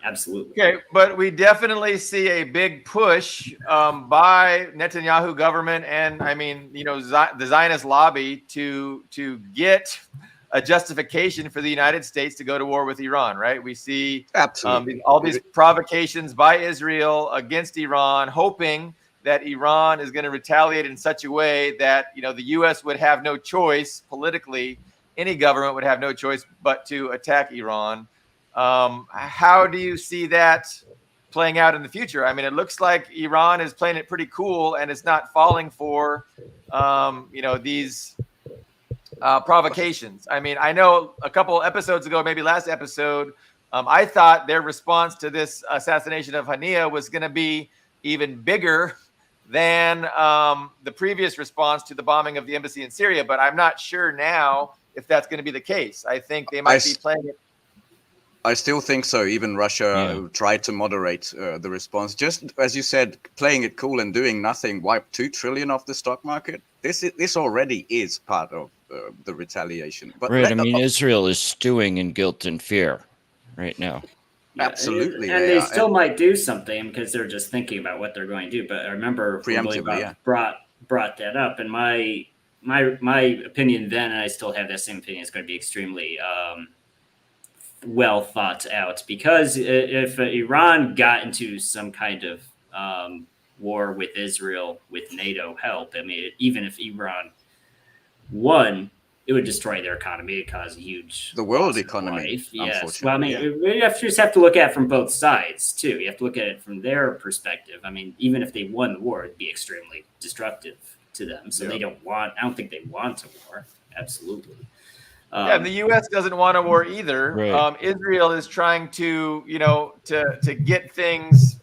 Absolutely. Okay, but we definitely see a big push by Netanyahu government and the Zionist lobby to get a justification for the United States to go to war with Iran, right? We see all these provocations by Israel against Iran, hoping that Iran is going to retaliate in such a way that the U.S. would have no choice politically. Any government would have no choice but to attack Iran. How do you see that playing out in the future? I mean, it looks like Iran is playing it pretty cool and it's not falling for, these provocations. I mean, I know a couple episodes ago, maybe last episode, I thought their response to this assassination of Hania was going to be even bigger than the previous response to the bombing of the embassy in Syria. But I'm not sure now if that's going to be the case. I think they might be playing it. I still think so. Even Russia tried to moderate the response. Just as you said, playing it cool and doing nothing wiped $2 trillion off the stock market. This already is part of the retaliation. But right. I mean, Israel is stewing in guilt and fear right now. Absolutely. And they still might do something because they're just thinking about what they're going to do. But I remember preemptively, brought that up, and my opinion then, and I still have that same opinion, is going to be extremely well thought out, because if Iran got into some kind of war with Israel with NATO help, I mean, even if Iran won, it would destroy their economy. It cause a huge the world economy. Yes. Well, I mean, you just have to look at it from both sides too. You have to look at it from their perspective. I mean, even if they won the war, it'd be extremely destructive to them. So I don't think they want a war. Absolutely. And the U.S. doesn't want a war either. Right. Israel is trying to, to get things,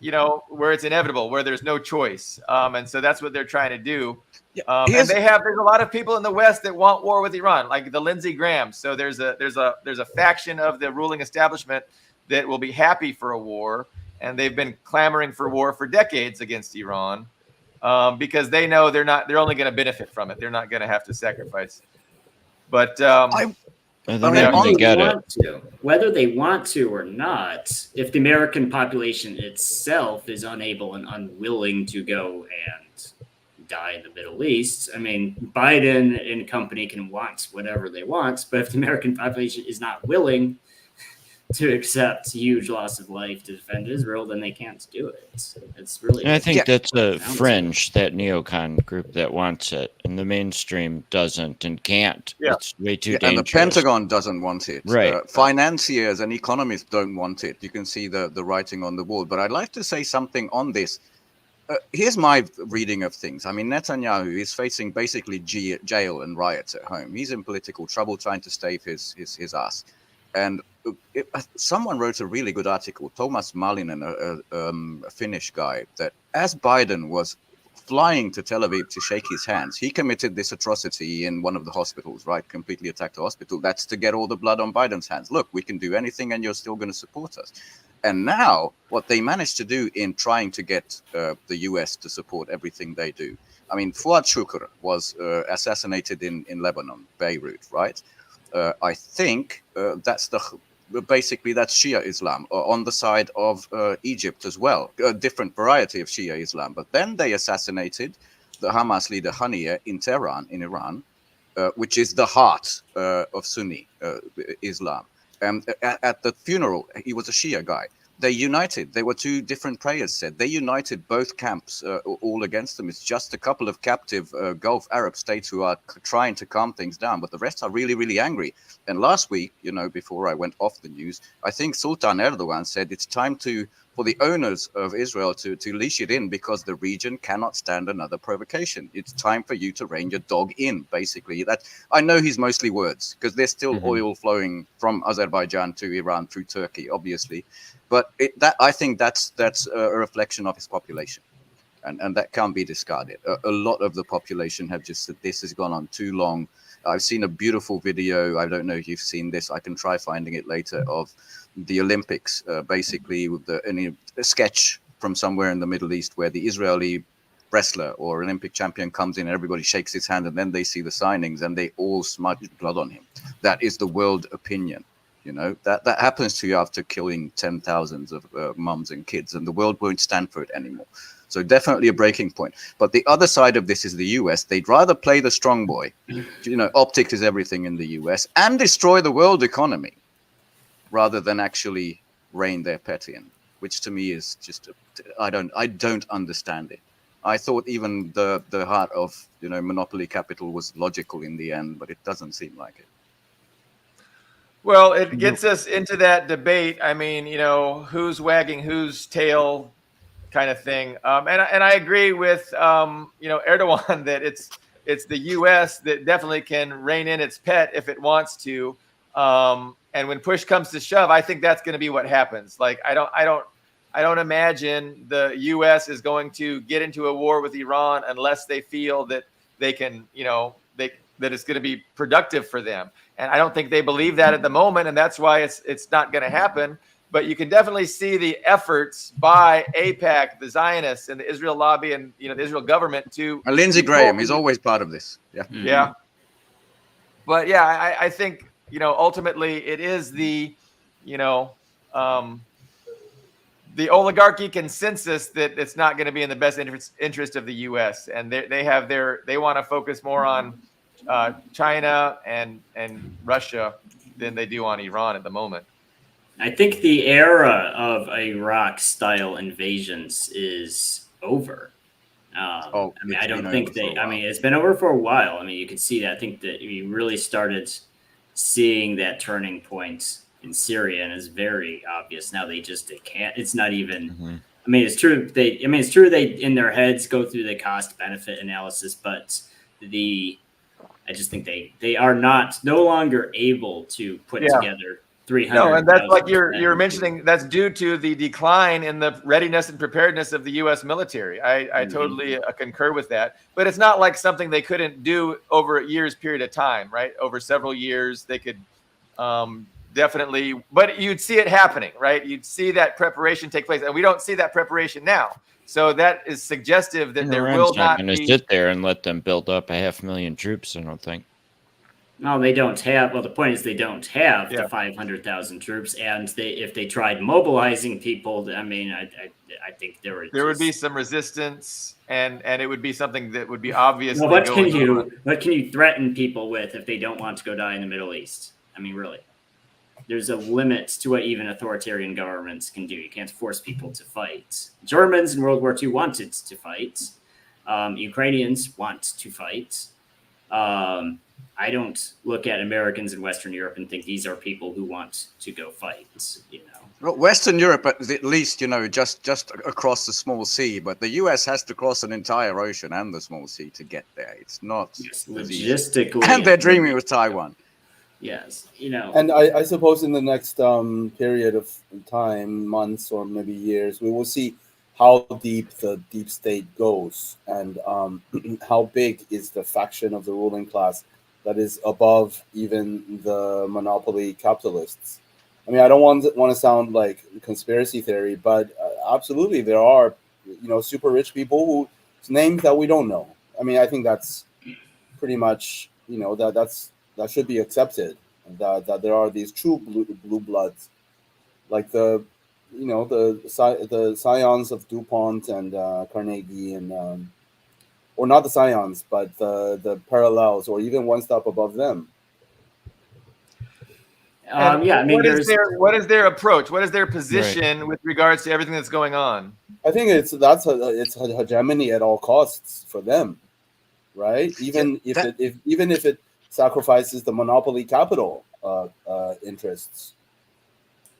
where it's inevitable, where there's no choice. And so that's what they're trying to do. And there's a lot of people in the West that want war with Iran, like the Lindsey Grahams. So there's a faction of the ruling establishment that will be happy for a war, and they've been clamoring for war for decades against Iran, because they know they're only going to benefit from it. They're not going to have to sacrifice. But whether they want to or not, if the American population itself is unable and unwilling to go and die in the Middle East, I mean, Biden and company can want whatever they want, but if the American population is not willing to accept huge loss of life to defend Israel, then they can't do it. It's really. And I think that's a fringe, that neocon group that wants it, and the mainstream doesn't and can't. Yeah. It's way too dangerous. And the Pentagon doesn't want it. Right. Financiers and economists don't want it. You can see the writing on the wall. But I'd like to say something on this. Here's my reading of things. I mean, Netanyahu is facing basically jail and riots at home. He's in political trouble trying to stave his ass. And someone wrote a really good article, Thomas Malinen, a Finnish guy, that as Biden was flying to Tel Aviv to shake his hands, he committed this atrocity in one of the hospitals, right? Completely attacked the hospital. That's to get all the blood on Biden's hands. Look, we can do anything and you're still going to support us. And now what they managed to do in trying to get the US to support everything they do. I mean, Fuad Shukr was assassinated in Lebanon, Beirut, right? I think that's basically that's Shia Islam on the side of Egypt as well, a different variety of Shia Islam. But then they assassinated the Hamas leader Haniyeh in Tehran, in Iran, which is the heart of Sunni Islam. At the funeral, he was a Shia guy. They united. There were two different prayers said. They united both camps all against them. It's just a couple of captive Gulf Arab states who are trying to calm things down, but the rest are really, really angry. And last week, before I went off the news, I think Sultan Erdogan said it's time for the owners of Israel to leash it in because the region cannot stand another provocation. It's time for you to rein your dog in, basically. That I know he's mostly words because there's still oil flowing from Azerbaijan to Iran through Turkey, obviously. But I think that's a reflection of his population, and that can't be discarded. A lot of the population have just said this has gone on too long. I've seen a beautiful video. I don't know if you've seen this. I can try finding it later of the Olympics, basically with a sketch from somewhere in the Middle East where the Israeli wrestler or Olympic champion comes in and everybody shakes his hand and then they see the signings and they all smudge blood on him. That is the world opinion. That happens to you after killing 10,000s of mums and kids, and the world won't stand for it anymore. So definitely a breaking point. But the other side of this is the US. They'd rather play the strong boy. Optics is everything in the US, and destroy the world economy rather than actually rein their pet in, which to me is just, I don't understand it. I thought even the heart of, monopoly capital was logical in the end, but it doesn't seem like it. Well, it gets us into that debate. I mean, who's wagging whose tail kind of thing. And I agree with, Erdogan that it's the U.S. that definitely can rein in its pet if it wants to. And when push comes to shove, I think that's going to be what happens. Like, I don't imagine the U.S. is going to get into a war with Iran unless they feel that they can, that it's going to be productive for them. And I don't think they believe that at the moment, and that's why it's not going to happen. But you can definitely see the efforts by AIPAC, the Zionists, and the Israel lobby, and the Israel government to. And Lindsey Graham is always part of this. Yeah. Mm-hmm. Yeah. But yeah, I think ultimately it is the oligarchy consensus that it's not going to be in the best interest of the U.S. and they want to focus more on China and Russia than they do on Iran at the moment. I think the era of Iraq-style invasions is over. I don't think it's been over for a while. I mean, you can see that. I think that we really started seeing that turning point in Syria, and it's very obvious now. They can't. It's not even. Mm-hmm. I mean, it's true. It's true. They in their heads go through the cost-benefit analysis, but I just think they are no longer able to put together 300. No, and that's like you're mentioning. That's due to the decline in the readiness and preparedness of the U.S. military. I totally concur with that. But it's not like something they couldn't do over a year's period of time, right? Over several years, they could definitely. But you'd see it happening, right? You'd see that preparation take place, and we don't see that preparation now. So that is suggestive that there will not going to be. sit there and let them build up 500,000 troops. I don't think. No, they don't have. Well, the point is they don't have Yeah. the 500,000 troops, and if they tried mobilizing people, I mean, I think there would be some resistance, and it would be something that would be obviously. Well, what can you threaten people with if they don't want to go die in the Middle East? I mean, really, there's a limit to what even authoritarian governments can do. You can't force people to fight. Germans in World War II wanted to fight. Ukrainians want to fight. I don't look at Americans in Western Europe and think these are people who want to go fight, you know. Well, Western Europe, at least, you know, just across the small sea, but the US has to cross an entire ocean and the small sea to get there. It's not logistically. And they're dreaming of Taiwan. Yes, you know. And I suppose in the next period of time, months or maybe years, we will see how deep the deep state goes and how big is the faction of the ruling class that is above even the monopoly capitalists. I mean, I don't want to sound like conspiracy theory, but absolutely there are, you know, super rich people whose names that we don't know. I mean, I think that's pretty much, you know, that should be accepted. That there are these true blue bloods, like the scions of DuPont and Carnegie and. Or not the scions, but the parallels, or even one step above them. Yeah, I mean, what is their approach? What is their position with regards to everything that's going on? I think it's hegemony at all costs for them, right? Even if it sacrifices the monopoly capital interests.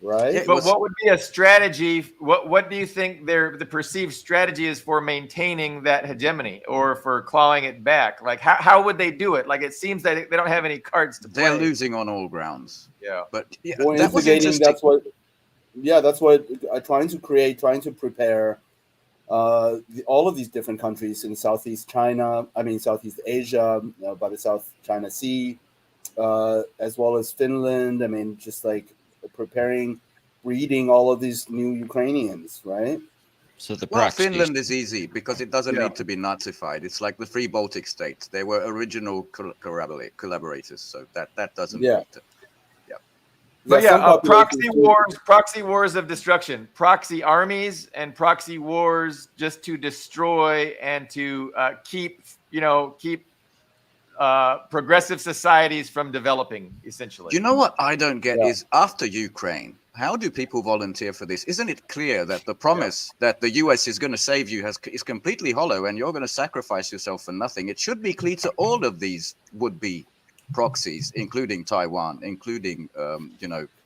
Right. But what would be a strategy? What do you think the perceived strategy is for maintaining that hegemony or for clawing it back? Like how would they do it? Like it seems that they don't have any cards to play. They're losing on all grounds. Yeah. But yeah, that was interesting. That's what trying to prepare all of these different countries in Southeast Asia, by the South China Sea, as well as Finland. I mean, just like breeding all of these new Ukrainians, right? So Finland is easy because it doesn't need to be Nazified. It's like the three Baltic states. They were original collaborators, so that doesn't need to. But proxy wars of destruction, proxy armies and proxy wars just to destroy and to keep progressive societies from developing, essentially. You know what I don't get is after Ukraine, how do people volunteer for this? Isn't it clear that the promise that the US is going to save you is completely hollow and you're going to sacrifice yourself for nothing? It should be clear to all of these would-be proxies, including Taiwan, including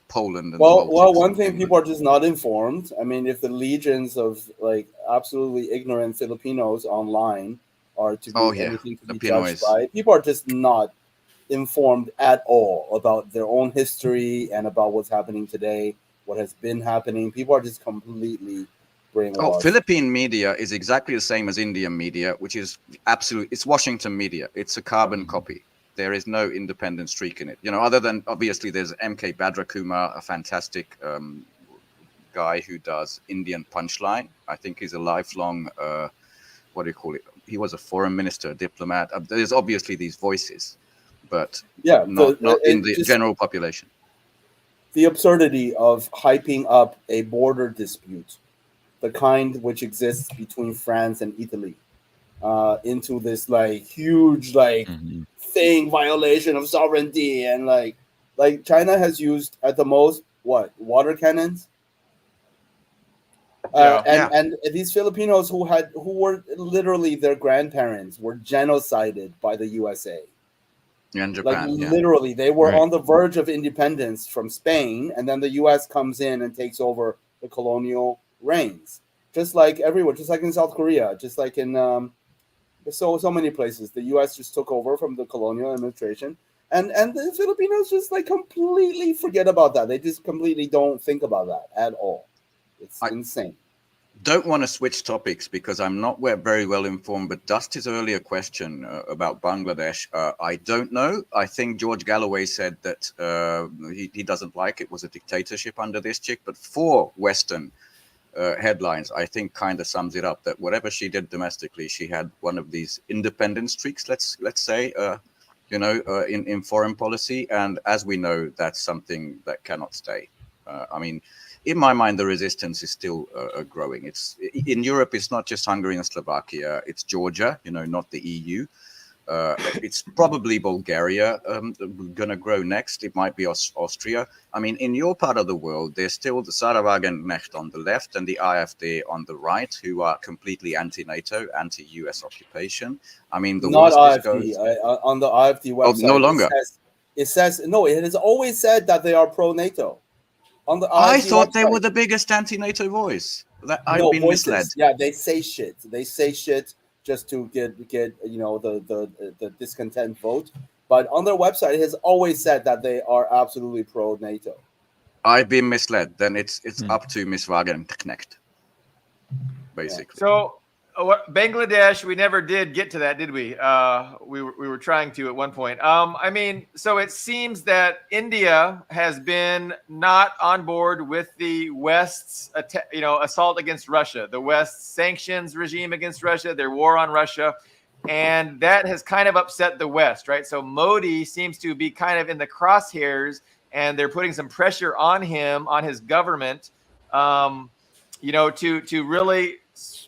Poland. And one thing people are just not informed. I mean, if the legions of like absolutely ignorant Filipinos online are to be anything to be judged by, people are just not informed at all about their own history and about what's happening today, what has been happening. People are just completely brainwashed. Philippine media is exactly the same as Indian media, which is it's Washington media. It's a carbon copy. There is no independent streak in it. You know, other than obviously there's MK Badrakumar, a fantastic guy who does Indian Punchline. I think he's a lifelong, he was a foreign minister, a diplomat. There's obviously these voices, but not in the general population. The absurdity of hyping up a border dispute, the kind which exists between France and Italy, into this like huge thing, violation of sovereignty, and like China has used at the most water cannons. And these Filipinos who were literally their grandparents were genocided by the USA. And Japan, literally, they were on the verge of independence from Spain, and then the US comes in and takes over the colonial reigns. Just like everywhere, just like in South Korea, just like in so many places, the US just took over from the colonial administration, And the Filipinos just like completely forget about that. They just completely don't think about that at all. It's insane. Don't want to switch topics because I'm not very well informed, but Dusty's earlier question about Bangladesh, I don't know. I think George Galloway said that he doesn't like it was a dictatorship under this chick, but for Western headlines, I think kind of sums it up that whatever she did domestically, she had one of these independent streaks, let's say, in foreign policy. And as we know, that's something that cannot stay. I mean, in my mind, the resistance is still growing. It's in Europe. It's not just Hungary and Slovakia. It's Georgia. Not the EU. It's probably Bulgaria going to grow next. It might be Austria. I mean, in your part of the world, there's still the Sarawagenknecht on the left and the AfD on the right, who are completely anti-NATO, anti-US occupation. I mean, the not worst AfD. goes On the AfD website, no longer. It says no. It has always said that they are pro-NATO. On the AfD I thought website, they were the biggest anti-NATO voice. I've been voices. misled. Yeah, they say shit. They say shit just to get the discontent vote. But on their website, it has always said that they are absolutely pro-NATO. I've been misled. Then it's up to Miss Wagenknecht, basically. So Bangladesh, we never did get to that, did we? We were trying to at one point. I mean, so it seems that India has been not on board with the West's assault against Russia, the West's sanctions regime against Russia, their war on Russia, and that has kind of upset the West, right? So Modi seems to be kind of in the crosshairs, and they're putting some pressure on him, on his government, to really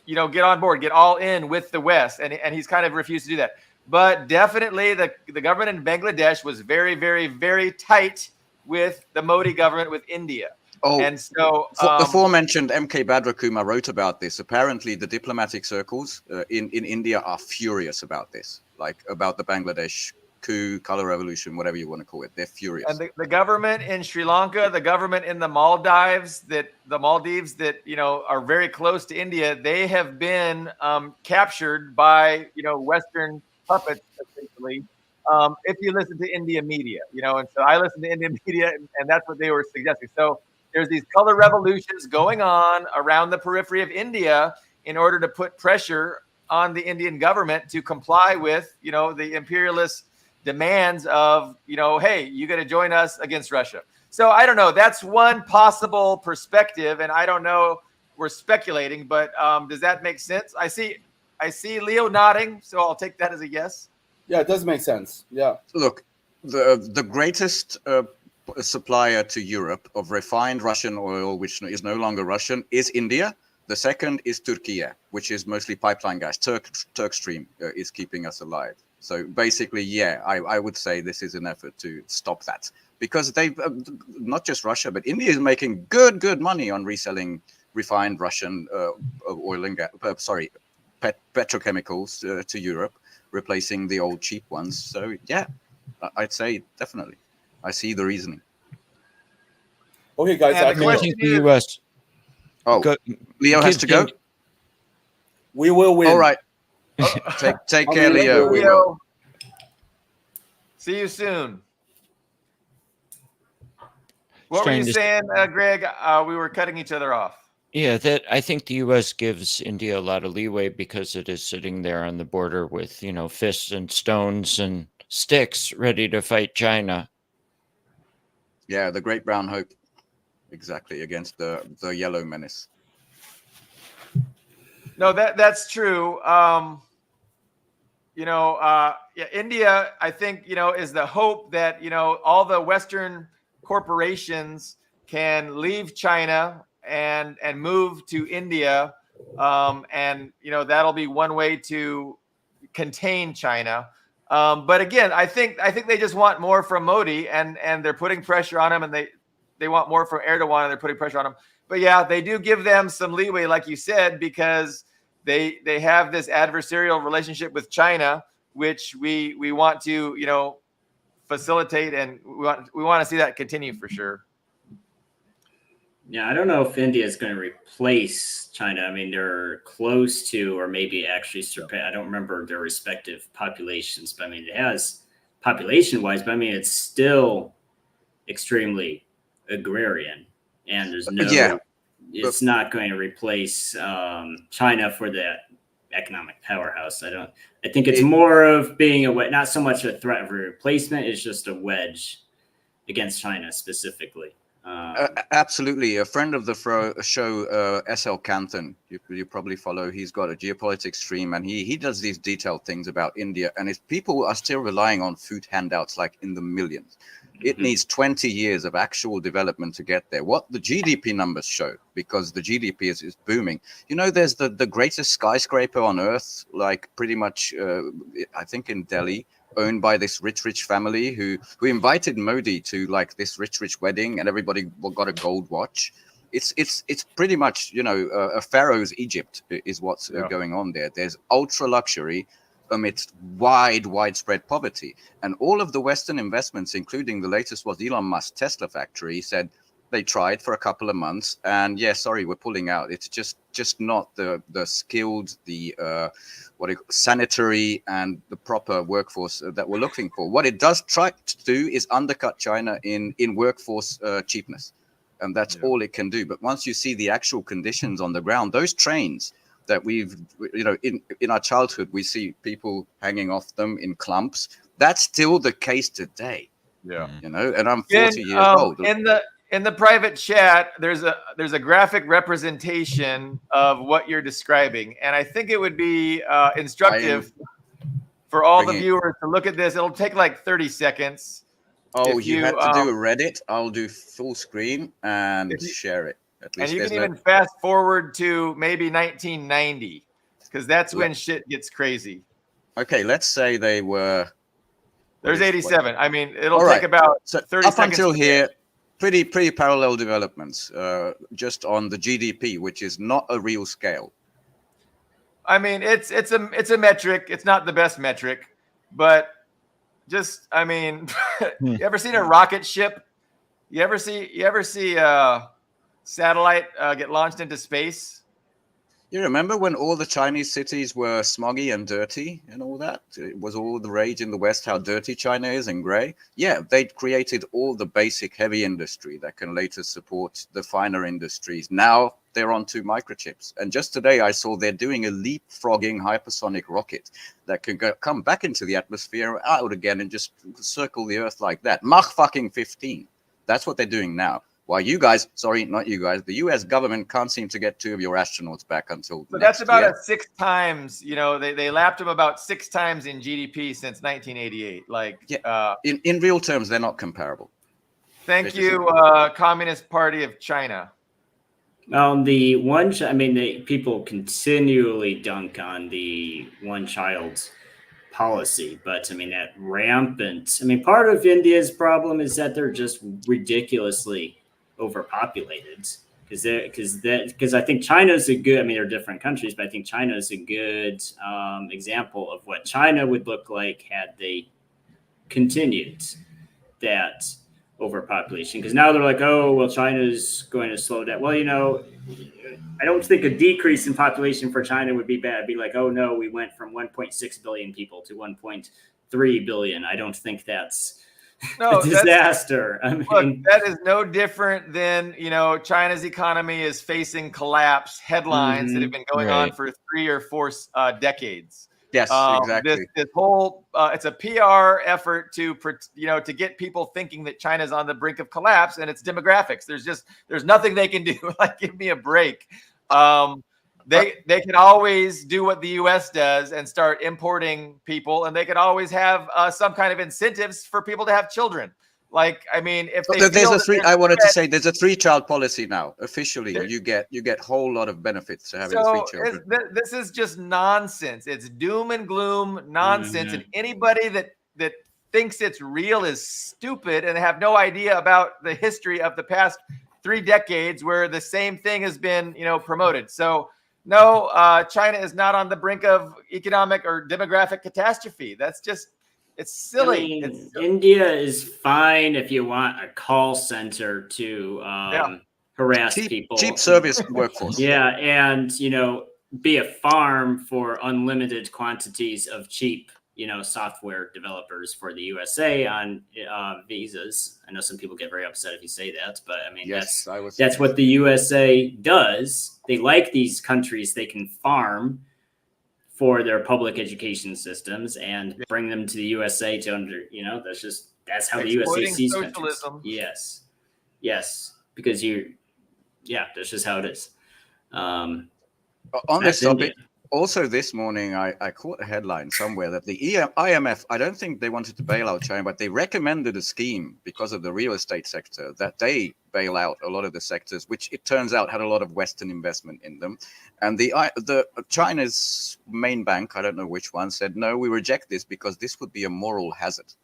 get on board, get all in with the West. And he's kind of refused to do that. But definitely the government in Bangladesh was very, very, very tight with the Modi government, with India. Oh, and so the aforementioned MK Badrakuma wrote about this. Apparently, the diplomatic circles in India are furious about this, like about the Bangladesh coup, color revolution, whatever you want to call it. They're furious. And the government in Sri Lanka, the government in the Maldives that are very close to India, they have been captured by Western puppets, essentially. If you listen to India media, and so I listen to India media, and that's what they were suggesting. So there's these color revolutions going on around the periphery of India in order to put pressure on the Indian government to comply with the imperialist demands of, hey, you got to join us against Russia. So I don't know. That's one possible perspective, and I don't know. We're speculating, but does that make sense? I see Leo nodding, so I'll take that as a yes. Yeah, it does make sense. Yeah. Look, the greatest supplier to Europe of refined Russian oil, which is no longer Russian, is India. The second is Turkey, which is mostly pipeline gas. Turkstream is keeping us alive. So basically, I would say this is an effort to stop that, because they've not just Russia, but India is making good money on reselling refined Russian oil and gas, petrochemicals to Europe, replacing the old cheap ones. So yeah, I'd say definitely. I see the reasoning. Okay, guys. And the question the is, U.S. Oh, Leo has to go. We will win. All right. Take care, Leo. We will. See you soon. What were you saying, Greg? We were cutting each other off. Yeah, that I think the U.S. gives India a lot of leeway because it is sitting there on the border with, fists and stones and sticks ready to fight China. Yeah, the Great Brown Hope. Exactly, against the Yellow Menace. No, that's true. India, I think, is the hope that, all the Western corporations can leave China and move to India. And that'll be one way to contain China. But again, I think they just want more from Modi, and they're putting pressure on him, and they want more from Erdogan, and they're putting pressure on him. But yeah, they do give them some leeway, like you said, because they have this adversarial relationship with China, which we want to facilitate, and we want to see that continue for sure. Yeah, I don't know if India is going to replace China. I mean, they're close to, or maybe actually surpass. I don't remember their respective populations, but I mean, it has population-wise, but I mean, it's still extremely agrarian, and there's no. Yeah. It's not going to replace China for that economic powerhouse. I think it's more of being a not so much a threat of a replacement. It's just a wedge against China specifically. Absolutely. A friend of the show, SL Canton, you probably follow. He's got a geopolitics stream, and he does these detailed things about India. And if people are still relying on food handouts like in the millions, it needs 20 years of actual development to get there. What the GDP numbers show, because the GDP is booming. You know, there's the greatest skyscraper on earth, like pretty much, I think in Delhi, owned by this rich family who invited Modi to like this rich wedding, and everybody got a gold watch. It's pretty much, you know, a pharaoh's Egypt is what's going on there. There's ultra luxury amidst widespread poverty, and all of the Western investments, including the latest was Elon Musk's Tesla factory, said they tried for a couple of months and sorry, we're pulling out. It's just not the skilled, the sanitary and the proper workforce that we're looking for. What it does try to do is undercut China in workforce cheapness, and that's all it can do. But once you see the actual conditions on the ground, those trains that we've, you know, in our childhood, we see people hanging off them in clumps. That's still the case today. Yeah, you know, and I'm 40 years old. In the private chat, there's a graphic representation of what you're describing, and I think it would be instructive for all the viewers to look at this. It'll take like 30 seconds. Oh, you had to do a Reddit? I'll do full screen and share it. At least, and you can even fast forward to maybe 1990, because that's when shit gets crazy. Okay, let's say they were. There's 87. I mean, it'll take about 30 up seconds. Until here, pretty parallel developments, just on the GDP, which is not a real scale. I mean, it's a metric. It's not the best metric, but just, I mean, you ever seen a rocket ship? You ever see satellite get launched into space? You remember when all the Chinese cities were smoggy and dirty and all that? It was all the rage in the West how dirty China is and gray. Yeah, they'd created all the basic heavy industry that can later support the finer industries. Now they're onto microchips. And just today I saw they're doing a leapfrogging hypersonic rocket that can come back into the atmosphere, out again, and just circle the Earth like that. Mach fucking 15. That's what they're doing now. While you guys, sorry, not you guys, the U.S. government can't seem to get 2 of your astronauts back until. But that's about a 6 times. You know, they lapped them about 6 times in GDP since 1988. Like, in real terms, they're not comparable. Thank you, Communist Party of China. The one, I mean, people continually dunk on the one-child policy, but I mean, that rampant. I mean, part of India's problem is that they're just ridiculously overpopulated, because I think China's a good, I mean, they're different countries, but I think China is a good example of what China would look like had they continued that overpopulation. Because now they're like, oh, well, China's going to slow down. Well, you know, I don't think a decrease in population for China would be bad. It'd be like, oh no, we went from 1.6 billion people to 1.3 billion. I don't think that's a disaster. I mean, look, that is no different than, you know, China's economy is facing collapse headlines that have been going on for 3 or 4 decades. Yes, exactly. This whole it's a PR effort to get people thinking that China's on the brink of collapse, and it's demographics. There's nothing they can do. Like, give me a break. They can always do what the U.S. does and start importing people, and they could always have some kind of incentives for people to have children. Like, I mean, if they I wanted to say there's a 3-child policy now. Officially, you get a whole lot of benefits to having 3 children. This is just nonsense. It's doom and gloom nonsense, and anybody that thinks it's real is stupid and have no idea about the history of the past 3 decades where the same thing has been, you know, promoted. So no, China is not on the brink of economic or demographic catastrophe. That's just, it's silly. I mean, India is fine if you want a call center to harass people. Cheap service workforce. And, you know, be a farm for unlimited quantities of cheap software developers for the USA on visas. I know some people get very upset if you say that, but I mean, Yes, that's what the USA does. They like these countries they can farm for their public education systems and bring them to the USA that's how the USA Exploiting sees countries. socialism. Yes, because that's just how it is. On this topic, also this morning, I caught a headline somewhere that the IMF, I don't think they wanted to bail out China, but they recommended a scheme because of the real estate sector that they bail out a lot of the sectors, which it turns out had a lot of Western investment in them. And the China's main bank, I don't know which one, said, no, we reject this because this would be a moral hazard.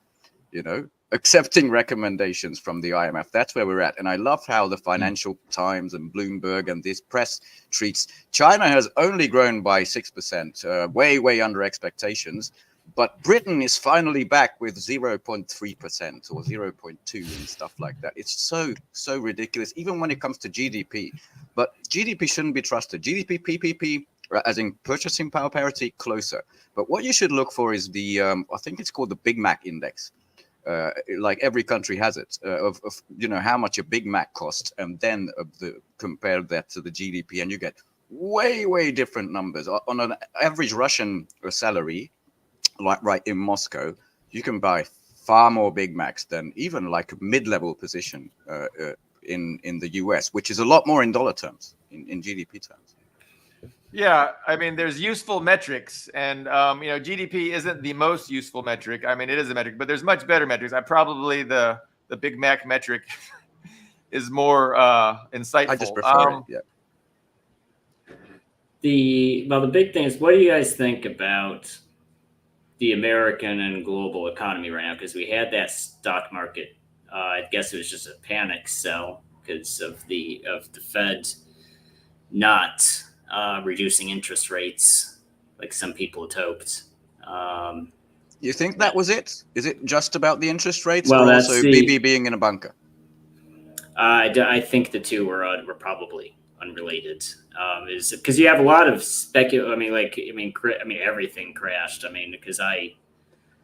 Accepting recommendations from the IMF. That's where we're at. And I love how the Financial Times and Bloomberg and this press treats China has only grown by 6%, way, way under expectations. But Britain is finally back with 0.3% or 0.2 and stuff like that. It's so ridiculous, even when it comes to GDP. But GDP shouldn't be trusted. GDP, PPP, as in purchasing power parity, closer. But what you should look for is the, I think it's called the Big Mac Index. Like every country has it, of how much a Big Mac costs, and then compare that to the GDP, and you get way different numbers. On an average Russian salary, like right in Moscow, you can buy far more Big Macs than even like a mid-level position in the US, which is a lot more in dollar terms, in GDP terms. Yeah, I mean, there's useful metrics, and GDP isn't the most useful metric. I mean, it is a metric, but there's much better metrics. Probably the Big Mac metric is more insightful. I just prefer it. Yeah. The big thing is, what do you guys think about the American and global economy right now? Because we had that stock market. I guess it was just a panic sell because of the Fed not reducing interest rates like some people had hoped. You think that was it? Is it just about the interest rates, well, or also BB being in a bunker? I think the two were probably unrelated. Is because you have a lot of everything crashed. I mean, because I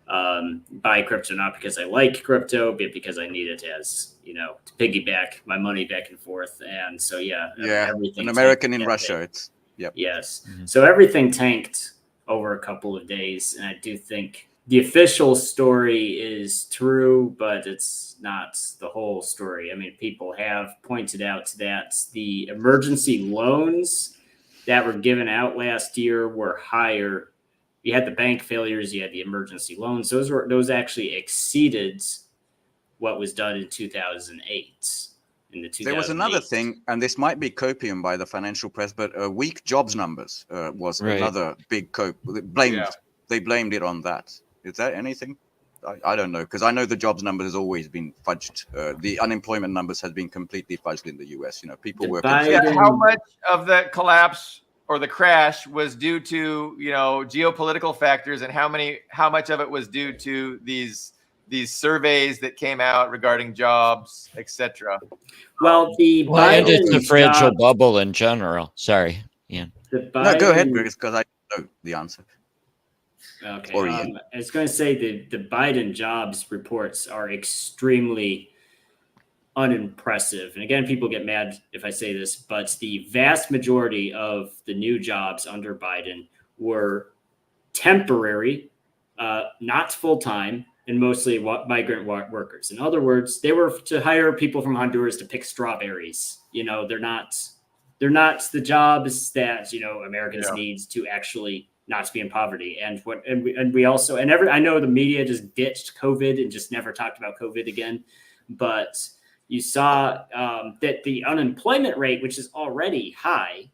buy crypto not because I like crypto, but because I need it as to piggyback my money back and forth. And so everything. An American in Russia. It's yes. Mm-hmm. So everything tanked over a couple of days, and I do think the official story is true, but it's not the whole story. I mean, people have pointed out that the emergency loans that were given out last year were higher. You had the bank failures, you had the emergency loans. Those actually exceeded what was done in 2008. There was another thing, and this might be copium by the financial press, but weak jobs numbers was another big cope. They blamed it on that. Is that anything? I don't know, because I know the jobs number has always been fudged. The unemployment numbers has been completely fudged in the US. People were how much of the collapse or the crash was due to geopolitical factors, and how much of it was due to these surveys that came out regarding jobs, etc. Well, and it's a fragile bubble in general. Sorry, Ian. No, go ahead, because I know the answer. Okay. I was going to say the Biden jobs reports are extremely unimpressive. And again, people get mad if I say this, but the vast majority of the new jobs under Biden were temporary, not full-time, and mostly migrant workers. In other words, they were to hire people from Honduras to pick strawberries. They're not the jobs that Americans need to actually not to be in poverty. And I know the media just ditched COVID and just never talked about COVID again, but you saw that the unemployment rate, which is already high,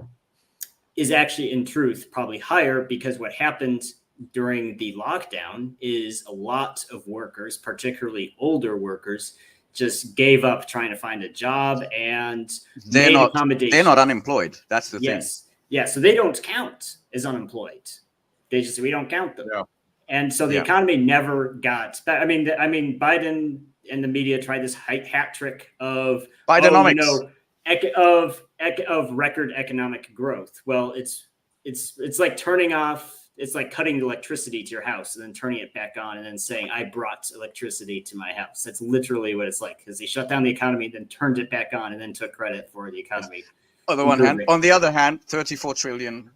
is actually in truth probably higher because what happened during the lockdown is a lot of workers, particularly older workers, just gave up trying to find a job and they're not unemployed. That's the thing. Yeah. So they don't count as unemployed. We don't count them. Yeah. And so the economy never got. I mean, Biden and the media tried this hat trick of Bidenomics, of record economic growth. Well, it's like turning off. it's like cutting electricity to your house and then turning it back on and then saying, I brought electricity to my house. That's literally what it's like, because they shut down the economy, then turned it back on, and then took credit for the economy. On the other hand, 34 trillion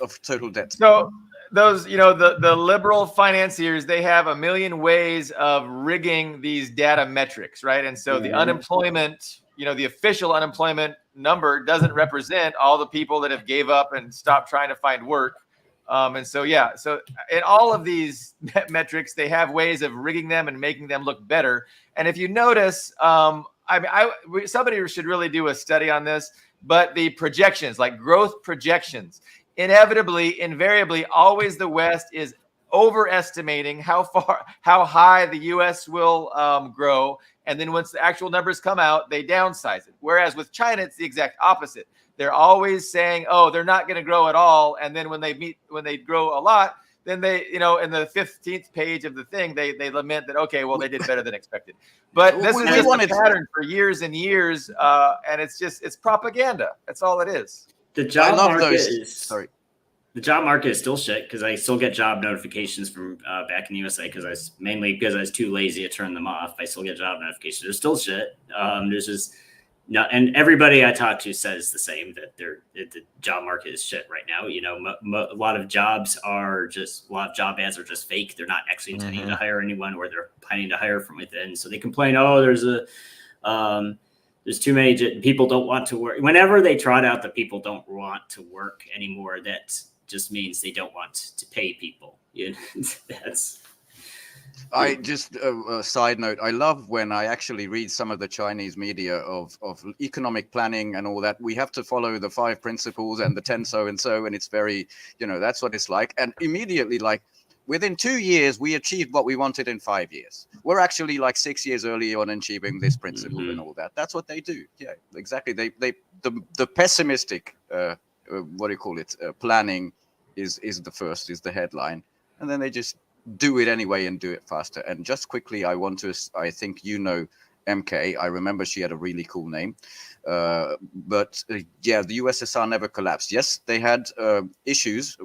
of total debt. So those, the liberal financiers, they have a million ways of rigging these data metrics, right? And so the unemployment, the official unemployment number doesn't represent all the people that have gave up and stopped trying to find work. And so in all of these metrics, they have ways of rigging them and making them look better. And if you notice, somebody should really do a study on this, but the projections, like growth projections, invariably, always the West is overestimating how high the U.S. will grow, and then once the actual numbers come out, they downsize it. Whereas with China, it's the exact opposite. They're always saying, "Oh, they're not going to grow at all," and then when they grow a lot, then they, in the 15th page of the thing, they lament that, okay, well, they did better than expected. But this is just a pattern for years and years, and it's propaganda. That's all it is. The job market is still shit, because I still get job notifications from back in the USA, because I was too lazy to turn them off. I still get job notifications. They're still shit. There's just not, and everybody I talk to says the same, that the job market is shit right now. A lot of job ads are just fake. They're not actually intending to hire anyone, or they're planning to hire from within. So they complain, there's too many people don't want to work. Whenever they trot out that people don't want to work anymore, that just means they don't want to pay people. That's. I just a side note. I love when I actually read some of the Chinese media of economic planning and all that. We have to follow the 5 principles and the 10 so and so, and it's very, that's what it's like. And immediately, like, within 2 years, we achieved what we wanted in 5 years. We're actually like 6 years early on achieving this principle and all that. That's what they do. Yeah, exactly. The pessimistic, planning is the headline, and then they just do it anyway and do it faster. And just quickly, I think MK. I remember she had a really cool name. The USSR never collapsed. Yes, they had issues,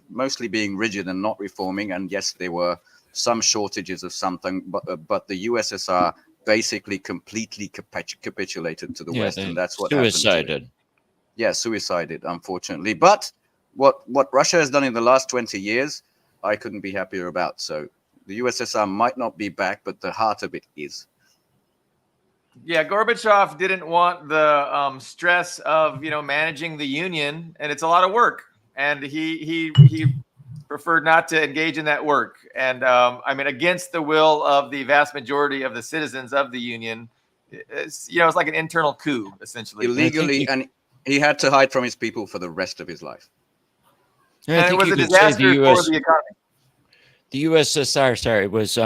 mostly being rigid and not reforming. And yes, there were some shortages of something, but the USSR basically completely capitulated to the West. And that's what suicided. Suicided, unfortunately. But what Russia has done in the last 20 years, I couldn't be happier about. So the USSR might not be back, but the heart of it is. Yeah, Gorbachev didn't want the stress of managing the union, and it's a lot of work. And he preferred not to engage in that work. And against the will of the vast majority of the citizens of the union, it's like an internal coup, essentially, illegally, and he had to hide from his people for the rest of his life. And it was a disaster for the economy. The USSR, was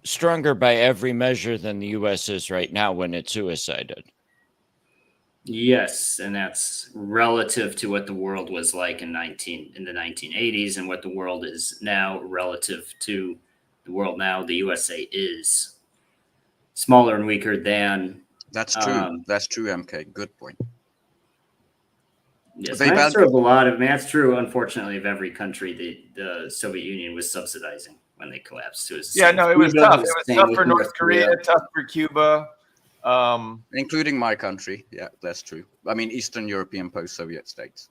stronger by every measure than the U.S. is right now when it suicided. Yes, and that's relative to what the world was like in the 1980s, and what the world is now relative to the world now. The USA is smaller and weaker than. That's true. That's true, MK. Good point. Yes, that's true of a lot of. That's true, unfortunately, of every country the Soviet Union was subsidizing when they collapsed. It was tough. It was tough for North Korea, tough for Cuba, including my country. Yeah, that's true. Eastern European post-Soviet states.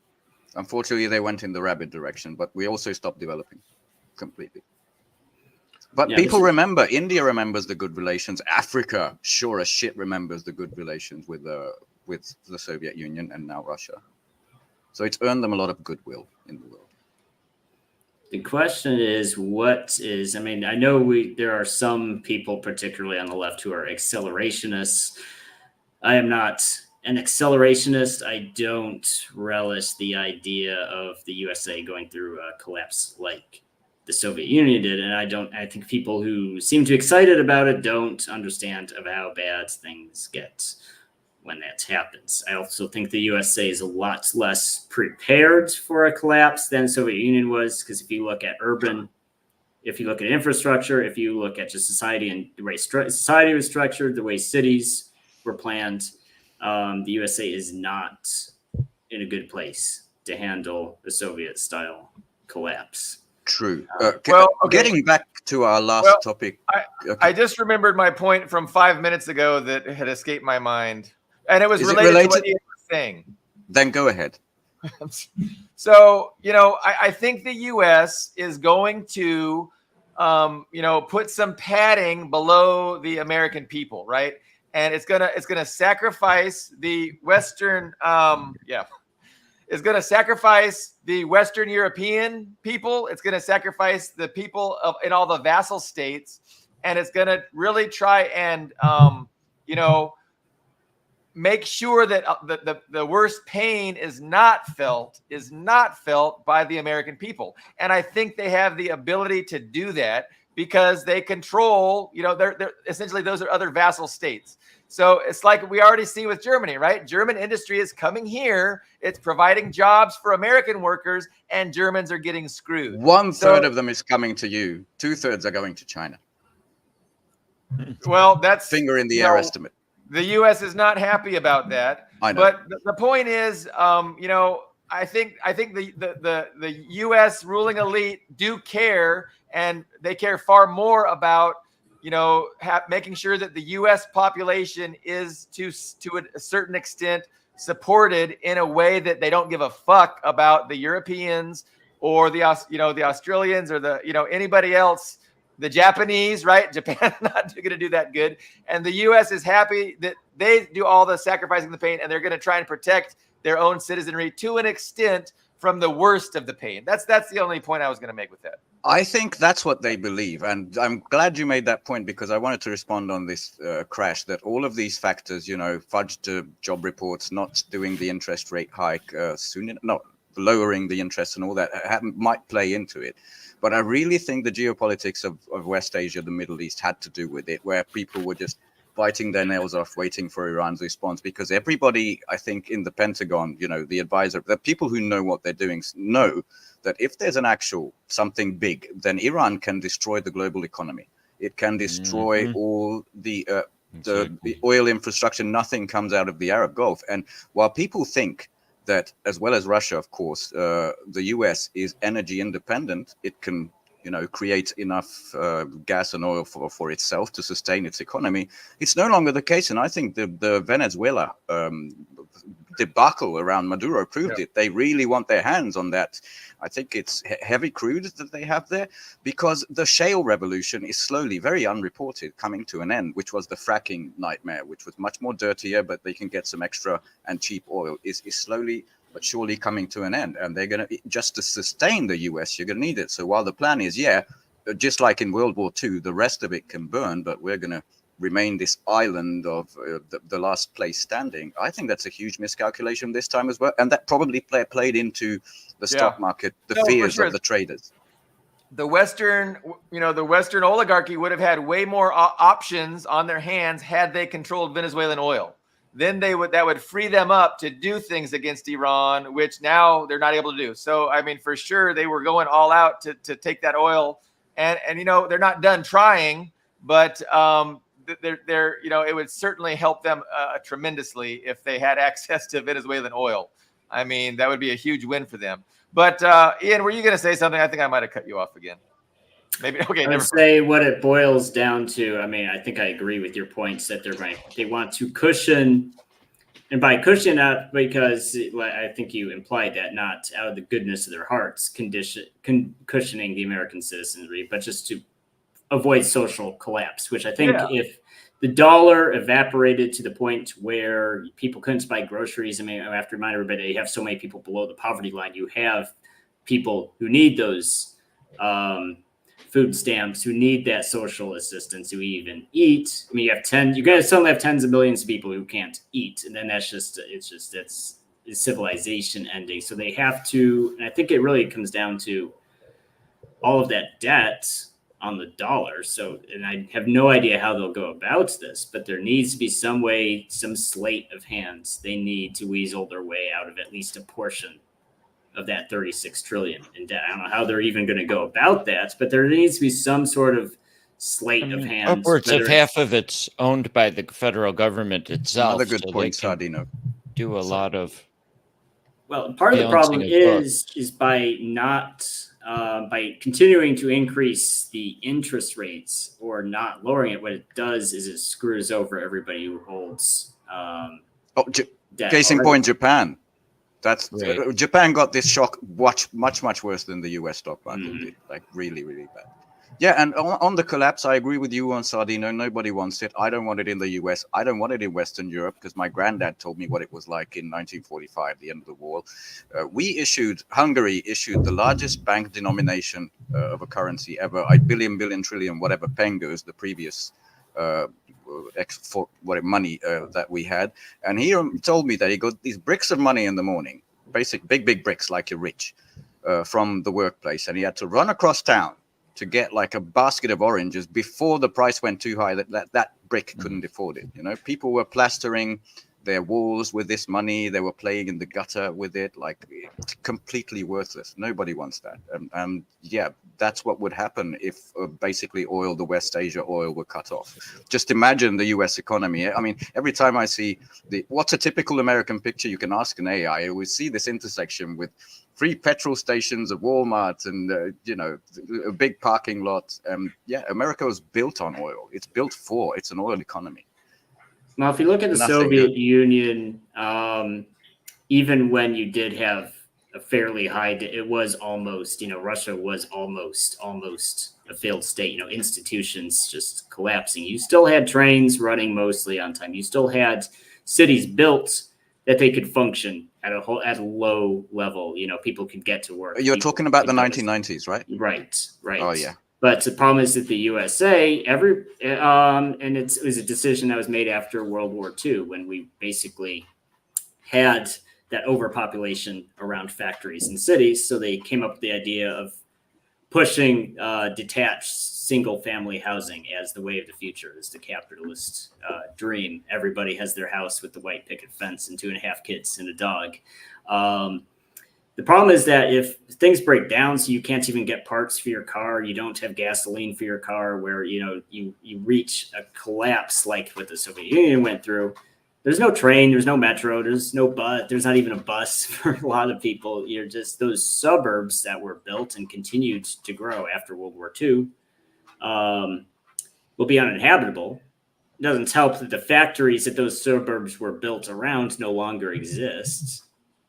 Unfortunately, they went in the rabid direction, but we also stopped developing completely. But people remember. India remembers the good relations. Africa, sure as shit, remembers the good relations with the Soviet Union and now Russia. So it's earned them a lot of goodwill in the world. The question is, I know there are some people, particularly on the left, who are accelerationists. I am not an accelerationist. I don't relish the idea of the USA going through a collapse like the Soviet Union did. And I think people who seem to be excited about it don't understand of how bad things get when that happens. I also think the USA is a lot less prepared for a collapse than the Soviet Union was, because if you look at infrastructure, if you look at just society and the way society was structured, the way cities were planned, the USA is not in a good place to handle the Soviet-style collapse. True. Well, okay. Getting back to our last topic. I just remembered my point from 5 minutes ago that had escaped my mind, and it was Is it related to related? what Ian was saying. Then go ahead. So, I think the U.S. is going to, put some padding below the American people, right? And it's gonna sacrifice the Western, It's going to sacrifice the Western European people. It's going to sacrifice the people in all the vassal states, and it's going to really try and, make sure that the worst pain is not felt by the American people. And I think they have the ability to do that because they control, they're essentially, those are other vassal states. So it's like we already see with Germany, right? German industry is coming here. It's providing jobs for American workers, and Germans are getting screwed. 1/3 of them is coming to you. 2/3 are going to China. Well, that's finger in the air estimate. The U.S. is not happy about that. I know. But the point is, I think the U.S. ruling elite do care, and they care far more about, making sure that the U.S. population is to a certain extent supported in a way that they don't give a fuck about the Europeans or the Australians or anybody else. The Japanese, right? Japan's not going to do that good. And the U.S. is happy that they do all the sacrificing the pain, and they're going to try and protect their own citizenry to an extent from the worst of the pain. That's the only point I was going to make with that. I think that's what they believe. And I'm glad you made that point, because I wanted to respond on this crash, that all of these factors, fudged job reports, not doing the interest rate hike not lowering the interest and all that might play into it. But I really think the geopolitics of West Asia, the Middle East, had to do with it, where people were just biting their nails off, waiting for Iran's response, because everybody, I think, in the Pentagon, the advisor, the people who know what they're doing know that if there's an actual something big, then Iran can destroy the global economy. It can destroy all the oil infrastructure. Nothing comes out of the Arab Gulf. And while people think that, as well as Russia, of course, the US is energy independent, it can, create enough gas and oil for itself to sustain its economy. It's no longer the case. And I think the Venezuela debacle around Maduro proved it. They really want their hands on that. I think it's heavy crude that they have there, because the shale revolution is slowly, very unreported, coming to an end, which was the fracking nightmare, which was much more dirtier, but they can get some extra and cheap oil, is slowly but surely coming to an end. And they're going to, just to sustain the US, you're going to need it. So while the plan is, just like in World War II, the rest of it can burn, but we're going to remain this island of the last place standing. I think that's a huge miscalculation this time as well. And that probably played into the stock market, fears of the traders. The Western oligarchy would have had way more options on their hands had they controlled Venezuelan oil. Then that would free them up to do things against Iran, which now they're not able to do. So, I mean, for sure, they were going all out to take that oil, and they're not done trying, but it would certainly help them tremendously if they had access to Venezuelan oil. I mean, that would be a huge win for them. But Ian, were you going to say something? I think I might have cut you off again. Maybe. Okay. I would say what it boils down to. I mean, I think I agree with your points that they want to cushion, and by cushion out, because I think you implied that, not out of the goodness of their hearts, cushioning the American citizenry, but just to avoid social collapse, which I think if the dollar evaporated to the point where people couldn't buy groceries, I mean, I have to remind everybody, you have so many people below the poverty line. You have people who need those food stamps, who need that social assistance, who even eat. I mean, you guys suddenly have tens of millions of people who can't eat. And then it's civilization ending. So they have to, and I think it really comes down to all of that debt on the dollar. So, and I have no idea how they'll go about this, but there needs to be some way, some sleight of hands. They need to weasel their way out of at least a portion of that 36 trillion in debt. I don't know how they're even going to go about that, but there needs to be some sort of sleight of hands. Upwards of half of it's owned by the federal government itself. Another good point, Sardino. Do a lot of. Well, part of the problem is by not by continuing to increase the interest rates or not lowering it. What it does is it screws over everybody who holds debt. Case in point, Japan. That's right. Japan got this shock much worse than the US stock market did. Like really bad. Yeah, and on the collapse, I agree with you on Sardino. Nobody wants it. I don't want it in the US. I don't want it in Western Europe because my granddad told me what it was like in 1945, the end of the war. Hungary issued the largest bank denomination of a currency ever, a billion, trillion, whatever, pengos, the previous money that we had. And he told me that he got these bricks of money in the morning, big bricks like you're rich, from the workplace. And he had to run across town to get like a basket of oranges before the price went too high that brick couldn't afford it. You know, people were plastering their walls with this money. They were playing in the gutter with it, like completely worthless. Nobody wants that. And yeah, that's what would happen if basically the West Asia oil were cut off. Just imagine the US economy. I mean, every time I see what's a typical American picture, you can ask an AI, we see this intersection with 3 petrol stations, a Walmart, and a big parking lot. Yeah, America was built on oil. It's built it's an oil economy. Well, if you look at the Soviet Union, even when you did have a fairly high, it was almost, Russia was almost a failed state. Institutions just collapsing. You still had trains running mostly on time. You still had cities built that they could function at a low level. People could get to work. You're talking about the 1990s, right? Right. Oh yeah. But the problem is that the USA, and it was a decision that was made after World War II when we basically had that overpopulation around factories and cities. So they came up with the idea of pushing detached single-family housing as the way of the future, as the capitalist dream. Everybody has their house with the white picket fence and 2.5 kids and a dog. The problem is that if things break down, so you can't even get parts for your car, you don't have gasoline for your car, where you reach a collapse like what the Soviet Union went through. There's no train, there's no metro, there's no bus, there's not even a bus for a lot of people. You're just those suburbs that were built and continued to grow after World War II will be uninhabitable. It doesn't help that the factories that those suburbs were built around no longer exist.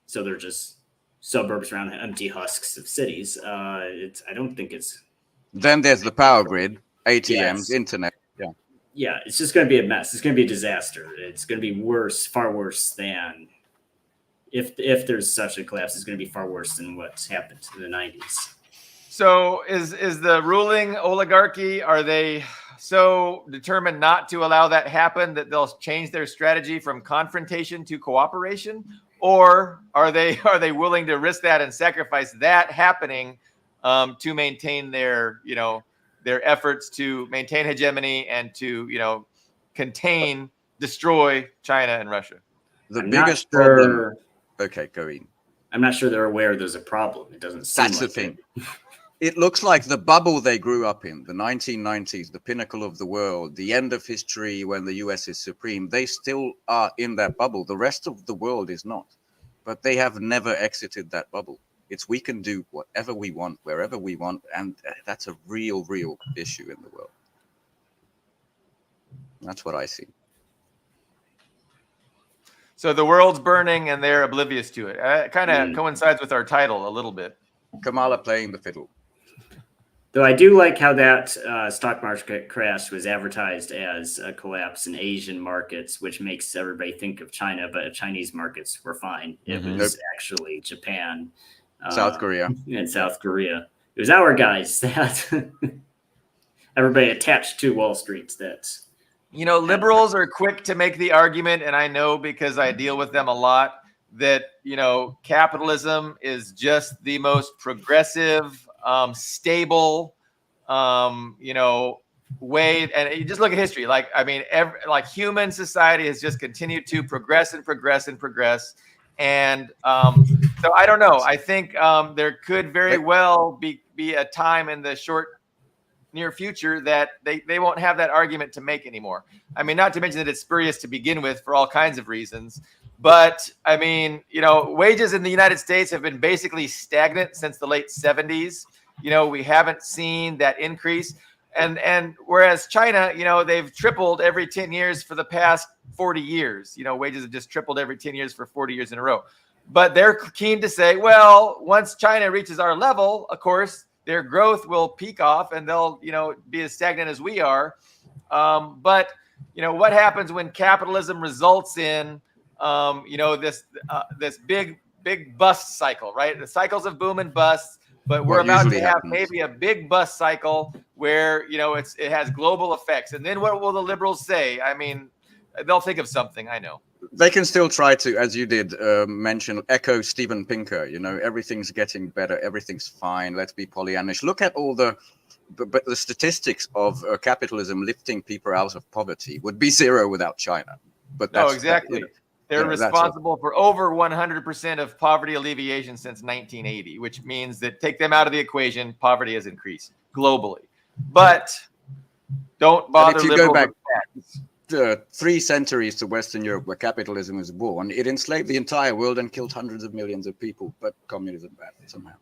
So they're just suburbs around empty husks of cities. I don't think it's. Then there's the power grid, ATMs, internet. Yeah, it's just going to be a mess. It's going to be a disaster. It's going to be worse, far worse than if there's such a collapse. It's going to be far worse than what's happened in the 90s. So is the ruling oligarchy, are they so determined not to allow that happen that they'll change their strategy from confrontation to cooperation? Or are they willing to risk that and sacrifice that happening to maintain their efforts to maintain hegemony and to destroy China and Russia? The biggest problem. Okay, go in. I'm not sure they're aware there's a problem. It doesn't seem That's the thing. It looks like the bubble they grew up in, the 1990s, the pinnacle of the world, the end of history when the US is supreme. They still are in that bubble. The rest of the world is not. But they have never exited that bubble. We can do whatever we want, wherever we want. And that's a real issue in the world. That's what I see. So the world's burning and they're oblivious to it. It kind of coincides with our title a little bit. Kamala playing the fiddle. Though I do like how that stock market crash was advertised as a collapse in Asian markets, which makes everybody think of China, but Chinese markets were fine. It was actually Japan. South Korea. And South Korea. It was our guys that everybody attached to Wall Street. Liberals are quick to make the argument, and I know because I deal with them a lot, that capitalism is just the most progressive, stable, way. And you just look at history. Human society has just continued to progress and progress and progress. And so I don't know. I think there could very well be a time in the near future that they won't have that argument to make anymore. I mean, not to mention that it's spurious to begin with for all kinds of reasons. But I mean, wages in the United States have been basically stagnant since the late 70s. We haven't seen that increase. And whereas China, they've tripled every 10 years for the past 40 years. Wages have just tripled every 10 years for 40 years in a row. But they're keen to say, well, once China reaches our level, of course, their growth will peak off and they'll, be as stagnant as we are. But what happens when capitalism results in, this big bust cycle, right? The cycles of boom and bust, but we're about to have maybe a big bust cycle where, it has global effects. And then what will the liberals say? I mean, they'll think of something, I know. They can still try to, as you did, echo Steven Pinker. Everything's getting better, everything's fine. Let's be Pollyannish. Look at all the statistics of capitalism lifting people out of poverty would be zero without China. But that's exactly. They're responsible for over 100% of poverty alleviation since 1980, which means that take them out of the equation, poverty has increased globally. But don't bother liberals. If you go back 3 centuries to Western Europe, where capitalism was born, it enslaved the entire world and killed hundreds of millions of people. But communism bad somehow.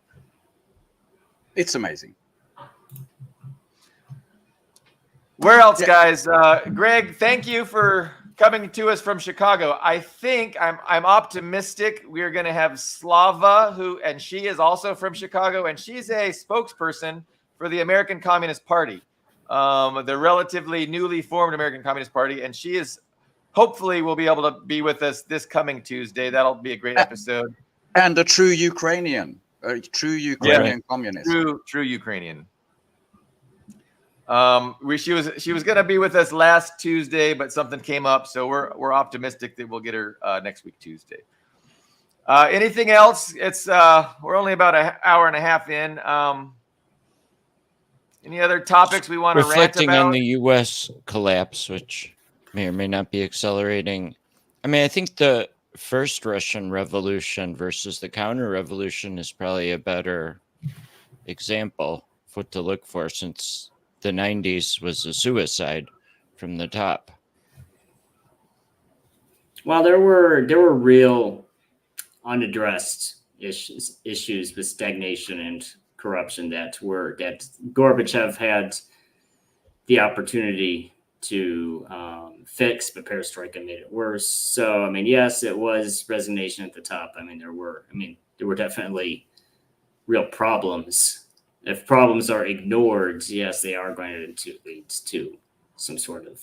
It's amazing. Where else, guys? Greg, thank you for coming to us from Chicago. I think I'm optimistic we're going to have Slava, and she is also from Chicago, and she's a spokesperson for the American Communist Party, the relatively newly formed American Communist Party, and she is hopefully will be able to be with us this coming Tuesday. That'll be a great episode. And a true Ukrainian, communist. True Ukrainian. She was going to be with us last Tuesday, but something came up, so we're optimistic that we'll get her next week Tuesday. Anything else? It's we're only about an hour and a half in. Any other topics we want to rant about? Reflecting on the U.S. collapse, which may or may not be accelerating. I mean, I think the first Russian Revolution versus the counter-revolution is probably a better example of what to look for, since the 90s was a suicide from the top. Well, there were real unaddressed issues with stagnation and corruption that Gorbachev had the opportunity to fix, but Perestroika made it worse. So, I mean, yes, it was resignation at the top. I mean, there were definitely real problems. If problems are ignored, yes, they are going to lead to some sort of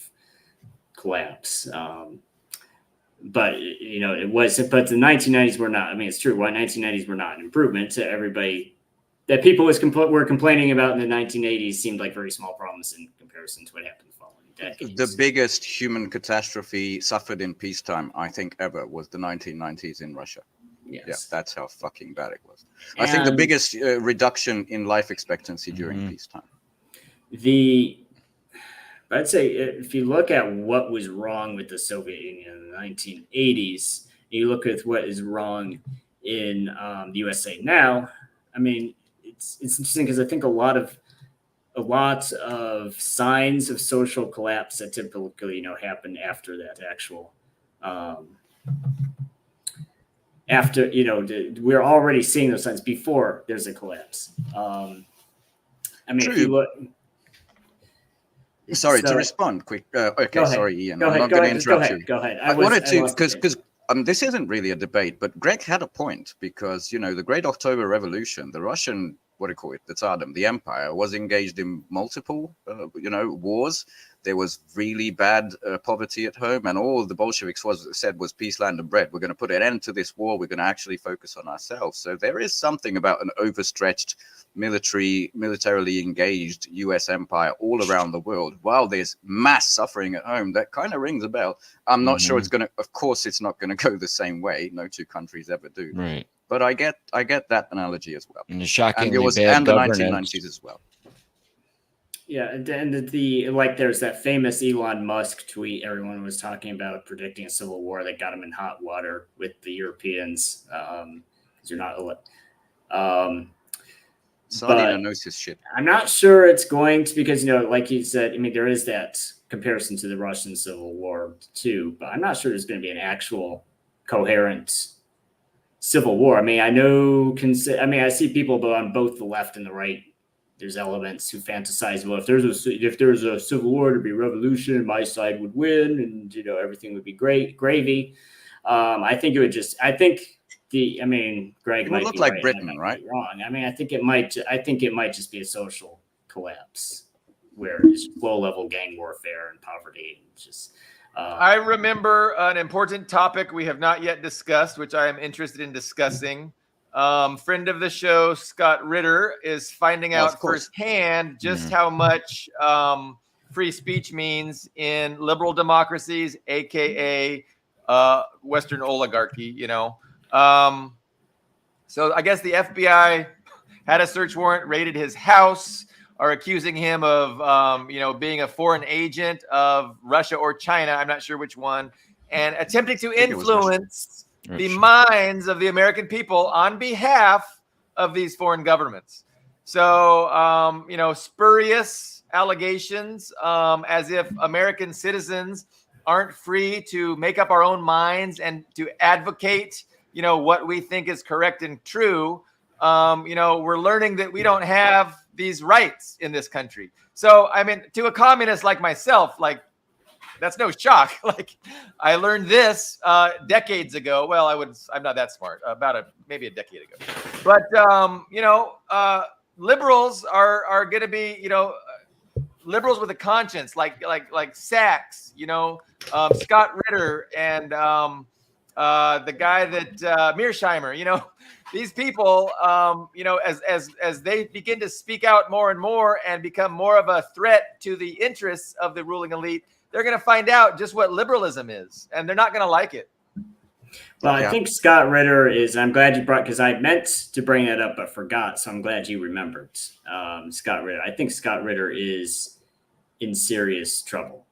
collapse. But but the 1990s were not. I mean, it's true. Why 1990s were not an improvement to everybody. That people were complaining about in the 1980s seemed like very small problems in comparison to what happened the following decades. The biggest human catastrophe suffered in peacetime, I think, ever was the 1990s in Russia. Yes. Yeah, that's how fucking bad it was. I think the biggest reduction in life expectancy during peacetime. I'd say if you look at what was wrong with the Soviet Union in the 1980s, and you look at what is wrong in the USA now, I mean, it's interesting because I think a lot of signs of social collapse that typically happen after that actual we're already seeing those signs before there's a collapse. I mean, True. if you look. Sorry, to respond quick. Okay, sorry, Ian. I'm not going to interrupt you. Go ahead. I wanted to, because this isn't really a debate, but Greg had a point, because, the Great October Revolution, the Russian, the Tsardom, the empire, was engaged in multiple, wars. There was really bad poverty at home, and all the Bolsheviks said was peace, land, and bread. We're going to put an end to this war. We're going to actually focus on ourselves. So there is something about an overstretched, militarily engaged U.S. empire all around the world, while there's mass suffering at home. That kind of rings a bell. I'm not sure it's going to. Of course, it's not going to go the same way. No two countries ever do. Right. But I get that analogy as well. And the shockingly and bad the governance. 1990s as well. Yeah, and there's that famous Elon Musk tweet everyone was talking about, predicting a civil war that got him in hot water with the Europeans, because you're not. Sardina knows his shit. I'm not sure it's going to, because like you said, I mean, there is that comparison to the Russian Civil War too, but I'm not sure there's going to be an actual coherent civil war. I mean, I see people on both the left and the right. There's elements who fantasize, well, if there's a civil war, to be revolution, my side would win, and everything would be great, gravy. I think Greg It would might look be like right, Britain, I might right? be wrong. I mean, I think it might just be a social collapse where it's low-level gang warfare and poverty, and just. I remember an important topic we have not yet discussed, which I am interested in discussing. Friend of the show, Scott Ritter, is finding out firsthand just how much free speech means in liberal democracies, aka Western oligarchy. So I guess the FBI had a search warrant, raided his house, are accusing him of, being a foreign agent of Russia or China. I'm not sure which one, and attempting to influence the minds of the American people on behalf of these foreign governments. So, spurious allegations, as if American citizens aren't free to make up our own minds and to advocate, what we think is correct and true. We're learning that we don't have these rights in this country. So, I mean, to a communist like myself, that's no shock. I learned this decades ago. Well, I'm not that smart. Maybe a decade ago. But liberals are going to be, liberals with a conscience, like Sachs, Scott Ritter, and the guy that Mearsheimer, these people, as they begin to speak out more and more and become more of a threat to the interests of the ruling elite, they're going to find out just what liberalism is, and they're not going to like it. Well, I think Scott Ritter is, I'm glad you brought, because I meant to bring that up, but forgot. So I'm glad you remembered Scott Ritter. I think Scott Ritter is in serious trouble.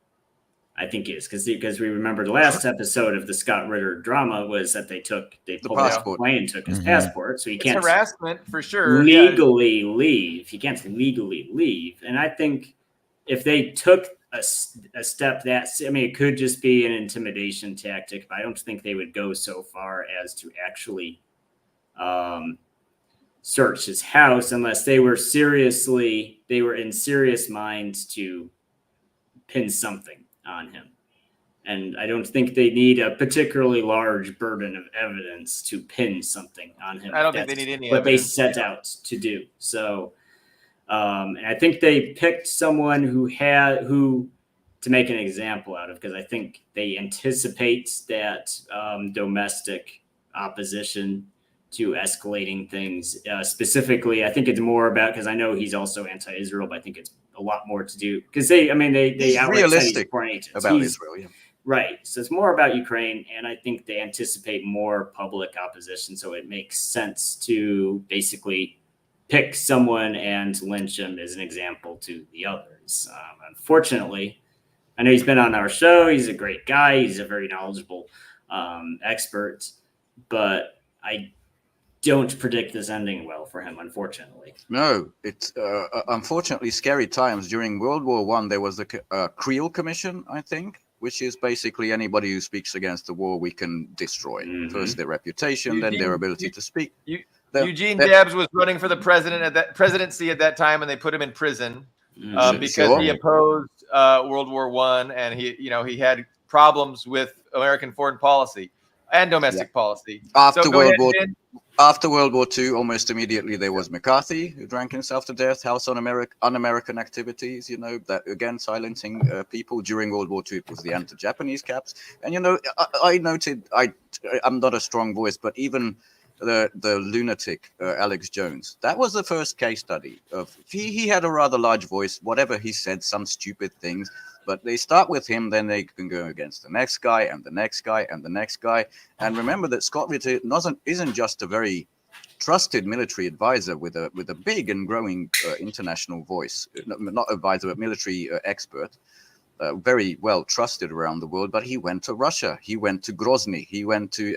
I think he is, because we remember the last episode of the Scott Ritter drama was that they pulled out the plane and took his passport, so he can't harassment for sure legally leave. He can't legally leave, and I think if they took a step it could just be an intimidation tactic, but I don't think they would go so far as to actually search his house unless they were in serious minds to pin something on him. And I don't think they need a particularly large burden of evidence to pin something on him. I don't think they need any what evidence. They set out to do. So, and I think they picked someone who to make an example out of, because I think they anticipate that domestic opposition to escalating things. Specifically, I think it's more about, because I know he's also anti-Israel, but I think it's a lot more to do because they realistic about Israel, yeah. Right. So it's more about Ukraine, and I think they anticipate more public opposition. So it makes sense to basically pick someone and lynch him as an example to the others. Unfortunately, I know he's been on our show. He's a great guy. He's a very knowledgeable expert, but I don't predict this ending well for him, unfortunately. No, it's unfortunately scary times. During World War I, there was the Creel Commission, I think, which is basically anybody who speaks against the war we can destroy. First their reputation, then their ability to speak. Eugene Debs was running for the presidency at that time, and they put him in prison because he opposed World War I, and he had problems with American foreign policy and domestic policy. After World War II, almost immediately there was McCarthy, who drank himself to death. House on Un-American activities, that again silencing people. During World War II, it was the anti-Japanese caps. And I noted, I'm not a strong voice, but even the lunatic Alex Jones, that was the first case study of he had a rather large voice. Whatever he said, some stupid things. But they start with him, then they can go against the next guy and the next guy and the next guy. And remember that Scott Ritter isn't just a very trusted military advisor with a big and growing international voice, not advisor, but military expert, very well trusted around the world. But he went to Russia, he went to Grozny, he went to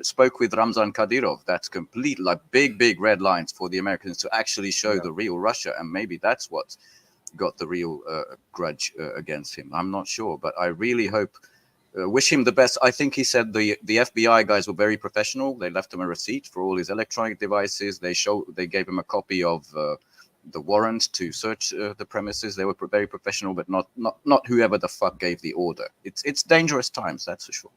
spoke with Ramzan Kadyrov. That's complete, like big red lines for the Americans to actually show the real Russia, and maybe that's what got the real grudge against him. I'm not sure, but I really hope wish him the best. I think he said the FBI guys were very professional. They left him a receipt for all his electronic devices. They gave him a copy of the warrant to search the premises. They were very professional, but not whoever the fuck gave the order. It's dangerous times, that's for sure.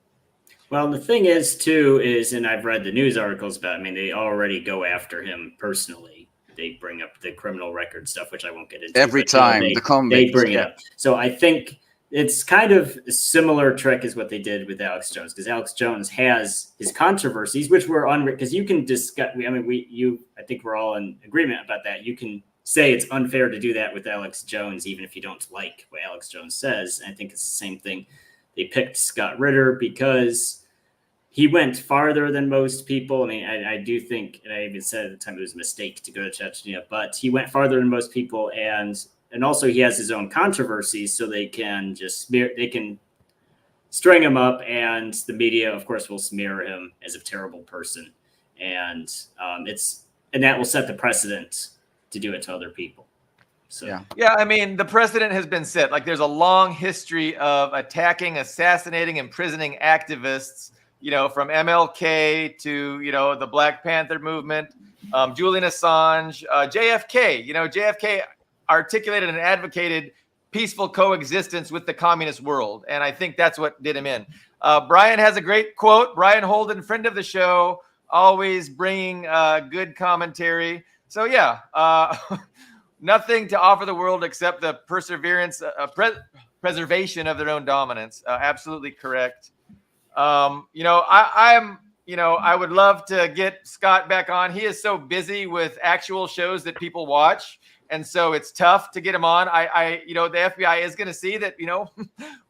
Well, the thing is, too, and I've read the news articles about, I mean, they already go after him personally. They bring up the criminal record stuff, which I won't get into. Every time, the convicts. They bring it up. So I think it's kind of a similar trick as what they did with Alex Jones, because Alex Jones has his controversies, which were because you can discuss, I mean, I think we're all in agreement about that. You can say it's unfair to do that with Alex Jones, even if you don't like what Alex Jones says. And I think it's the same thing. They picked Scott Ritter because he went farther than most people. I mean, I do think, and I even said at the time it was a mistake to go to Chechnya, but he went farther than most people. And also he has his own controversies, so they can string him up, and the media, of course, will smear him as a terrible person. And that will set the precedent to do it to other people. So yeah, I mean, the precedent has been set. Like, there's a long history of attacking, assassinating, imprisoning activists, from MLK to, the Black Panther movement, Julian Assange, JFK. JFK articulated and advocated peaceful coexistence with the communist world. And I think that's what did him in. Brian has a great quote. Brian Holden, friend of the show, always bringing good commentary. So, yeah, nothing to offer the world except the preservation of their own dominance. Absolutely correct. I would love to get Scott back on. He is so busy with actual shows that people watch, and so it's tough to get him on. The FBI is going to see that,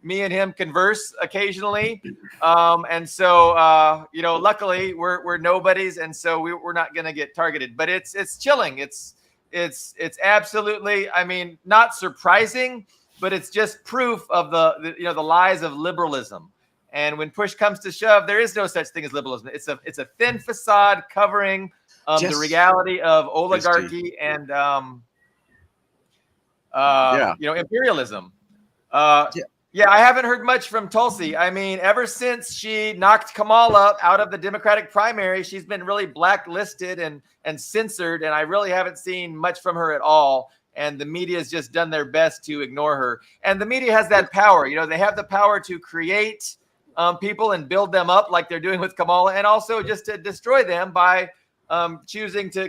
me and him converse occasionally, and so luckily we're nobodies, and so we're not going to get targeted. But it's chilling. It's absolutely, I mean, not surprising, but it's just proof of the lies of liberalism. And when push comes to shove, there is no such thing as liberalism. It's a thin facade covering the reality of oligarchy and imperialism. Yeah, I haven't heard much from Tulsi. I mean, ever since she knocked Kamala out of the Democratic primary, she's been really blacklisted and censored, and I really haven't seen much from her at all. And the media has just done their best to ignore her. And the media has that power. They have the power to create people and build them up like they're doing with Kamala, and also just to destroy them by choosing to,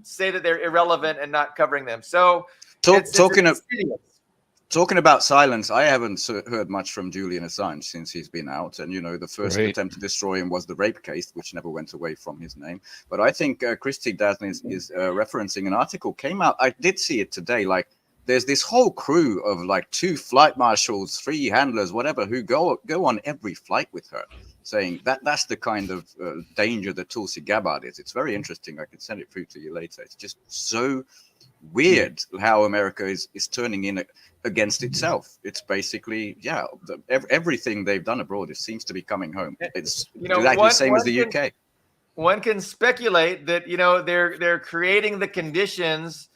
say that they're irrelevant and not covering them. So talking about silence, I haven't heard much from Julian Assange since he's been out. And, the first attempt to destroy him was the rape case, which never went away from his name. But I think Christy Daslin is referencing an article came out. I did see it today. Like, there's this whole crew of like 2 flight marshals, 3 handlers, whatever, who go on every flight with her, saying that's the kind of danger that Tulsi Gabbard is. It's very interesting. I can send it through to you later. It's just so weird how America is turning in against itself. It's basically, everything they've done abroad, it seems to be coming home. It's exactly the same as the UK. One can speculate that, they're creating the conditions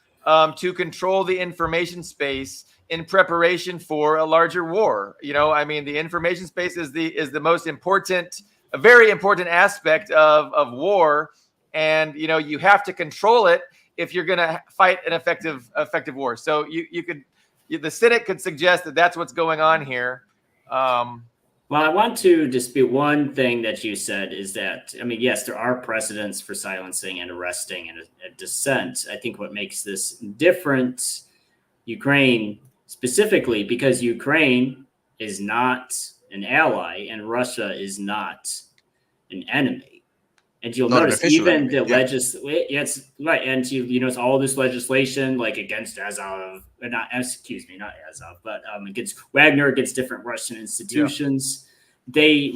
to control the information space in preparation for a larger war. The information space is the most important, a very important aspect of war. And, you have to control it if you're going to fight an effective war. So the Senate could suggest that that's what's going on here. Well, I want to dispute one thing that you said is that, yes, there are precedents for silencing and arresting and dissent. I think what makes this different, Ukraine specifically, because Ukraine is not an ally and Russia is not an enemy. And you'll notice even the it's right. And you notice all this legislation like against Azov, not Azov, but against Wagner, against different Russian institutions. They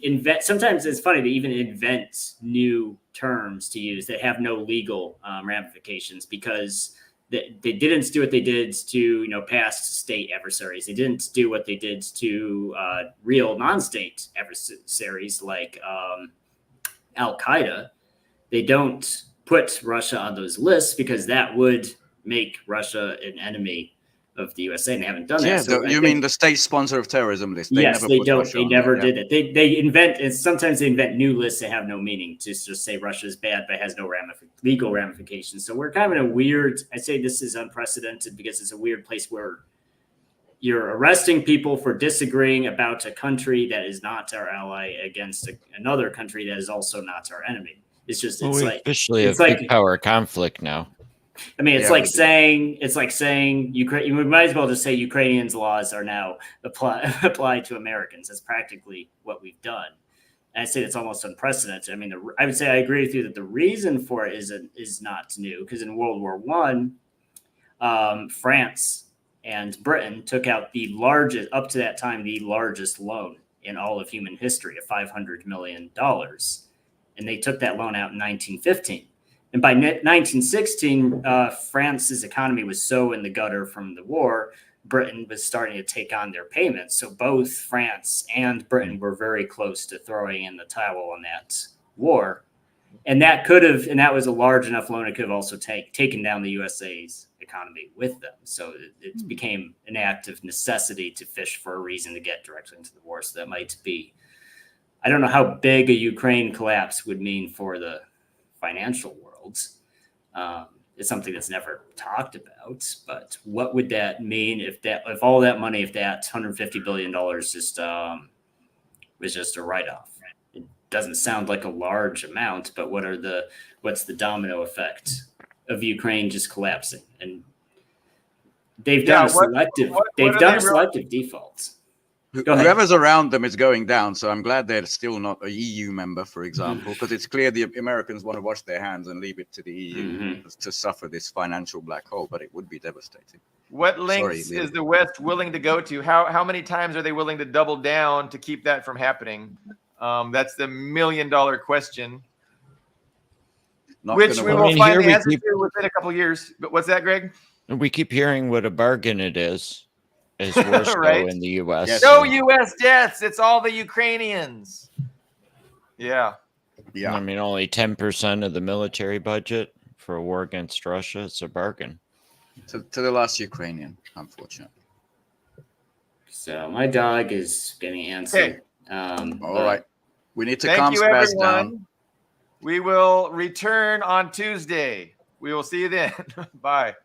invent. Sometimes it's funny. They even invent new terms to use that have no legal ramifications because they didn't do what they did to past state adversaries. They didn't do what they did to real non-state adversaries like Al-Qaeda. They don't put Russia on those lists because that would make Russia an enemy of the USA, and they haven't done Yeah, that. So you mean the state sponsor of terrorism list? They yes, never they put don't. Russia They on never there, did it. They invent, and sometimes they invent new lists that have no meaning to just say Russia is bad, but has no legal ramifications. So we're kind of in a weird. I say this is unprecedented because it's a weird place where you're arresting people for disagreeing about a country that is not our ally against another country that is also not our enemy. It's just Well, it's we like officially it's have like big power conflict now. I mean, Yeah, we do. it's like saying Ukraine. You might as well just say Ukrainians' laws are now applied to Americans. That's practically what we've done. And I say it's almost unprecedented. I mean, I would say I agree with you that the reason for it is not new because in World War One, France and Britain took out the largest, up to that time, the largest loan in all of human history of $500 million, and they took that loan out in 1915. And by 1916, France's economy was so in the gutter from the war, Britain was starting to take on their payments. So both France and Britain were very close to throwing in the towel on that war. And that was a large enough loan. It could have also taken down the USA's economy with them. So it became an act of necessity to fish for a reason to get directly into the war. So that might be, I don't know how big a Ukraine collapse would mean for the financial world. It's something that's never talked about, but what would that mean if all that money, if that $150 billion just was just a write-off? It doesn't sound like a large amount, but what's the domino effect of Ukraine just collapsing? And they've done a selective default. Go ahead. Whoever's around them is going down, so I'm glad they're still not a EU member, for example, because it's clear the Americans want to wash their hands and leave it to the EU to suffer this financial black hole, but it would be devastating. What lengths is the West willing to go to? How many times are they willing to double down to keep that from happening? That's the $1 million question, which we will find the answer to within a couple of years. But what's that, Greg? We keep hearing what a bargain it is. As wars right? go in the U.S. Yes. No U.S. deaths. It's all the Ukrainians. Yeah. I mean, only 10% of the military budget for a war against Russia. It's a bargain. To the last Ukrainian, unfortunately. So my dog is getting antsy. All right. We need to calm Spaz down. We will return on Tuesday. We will see you then. Bye.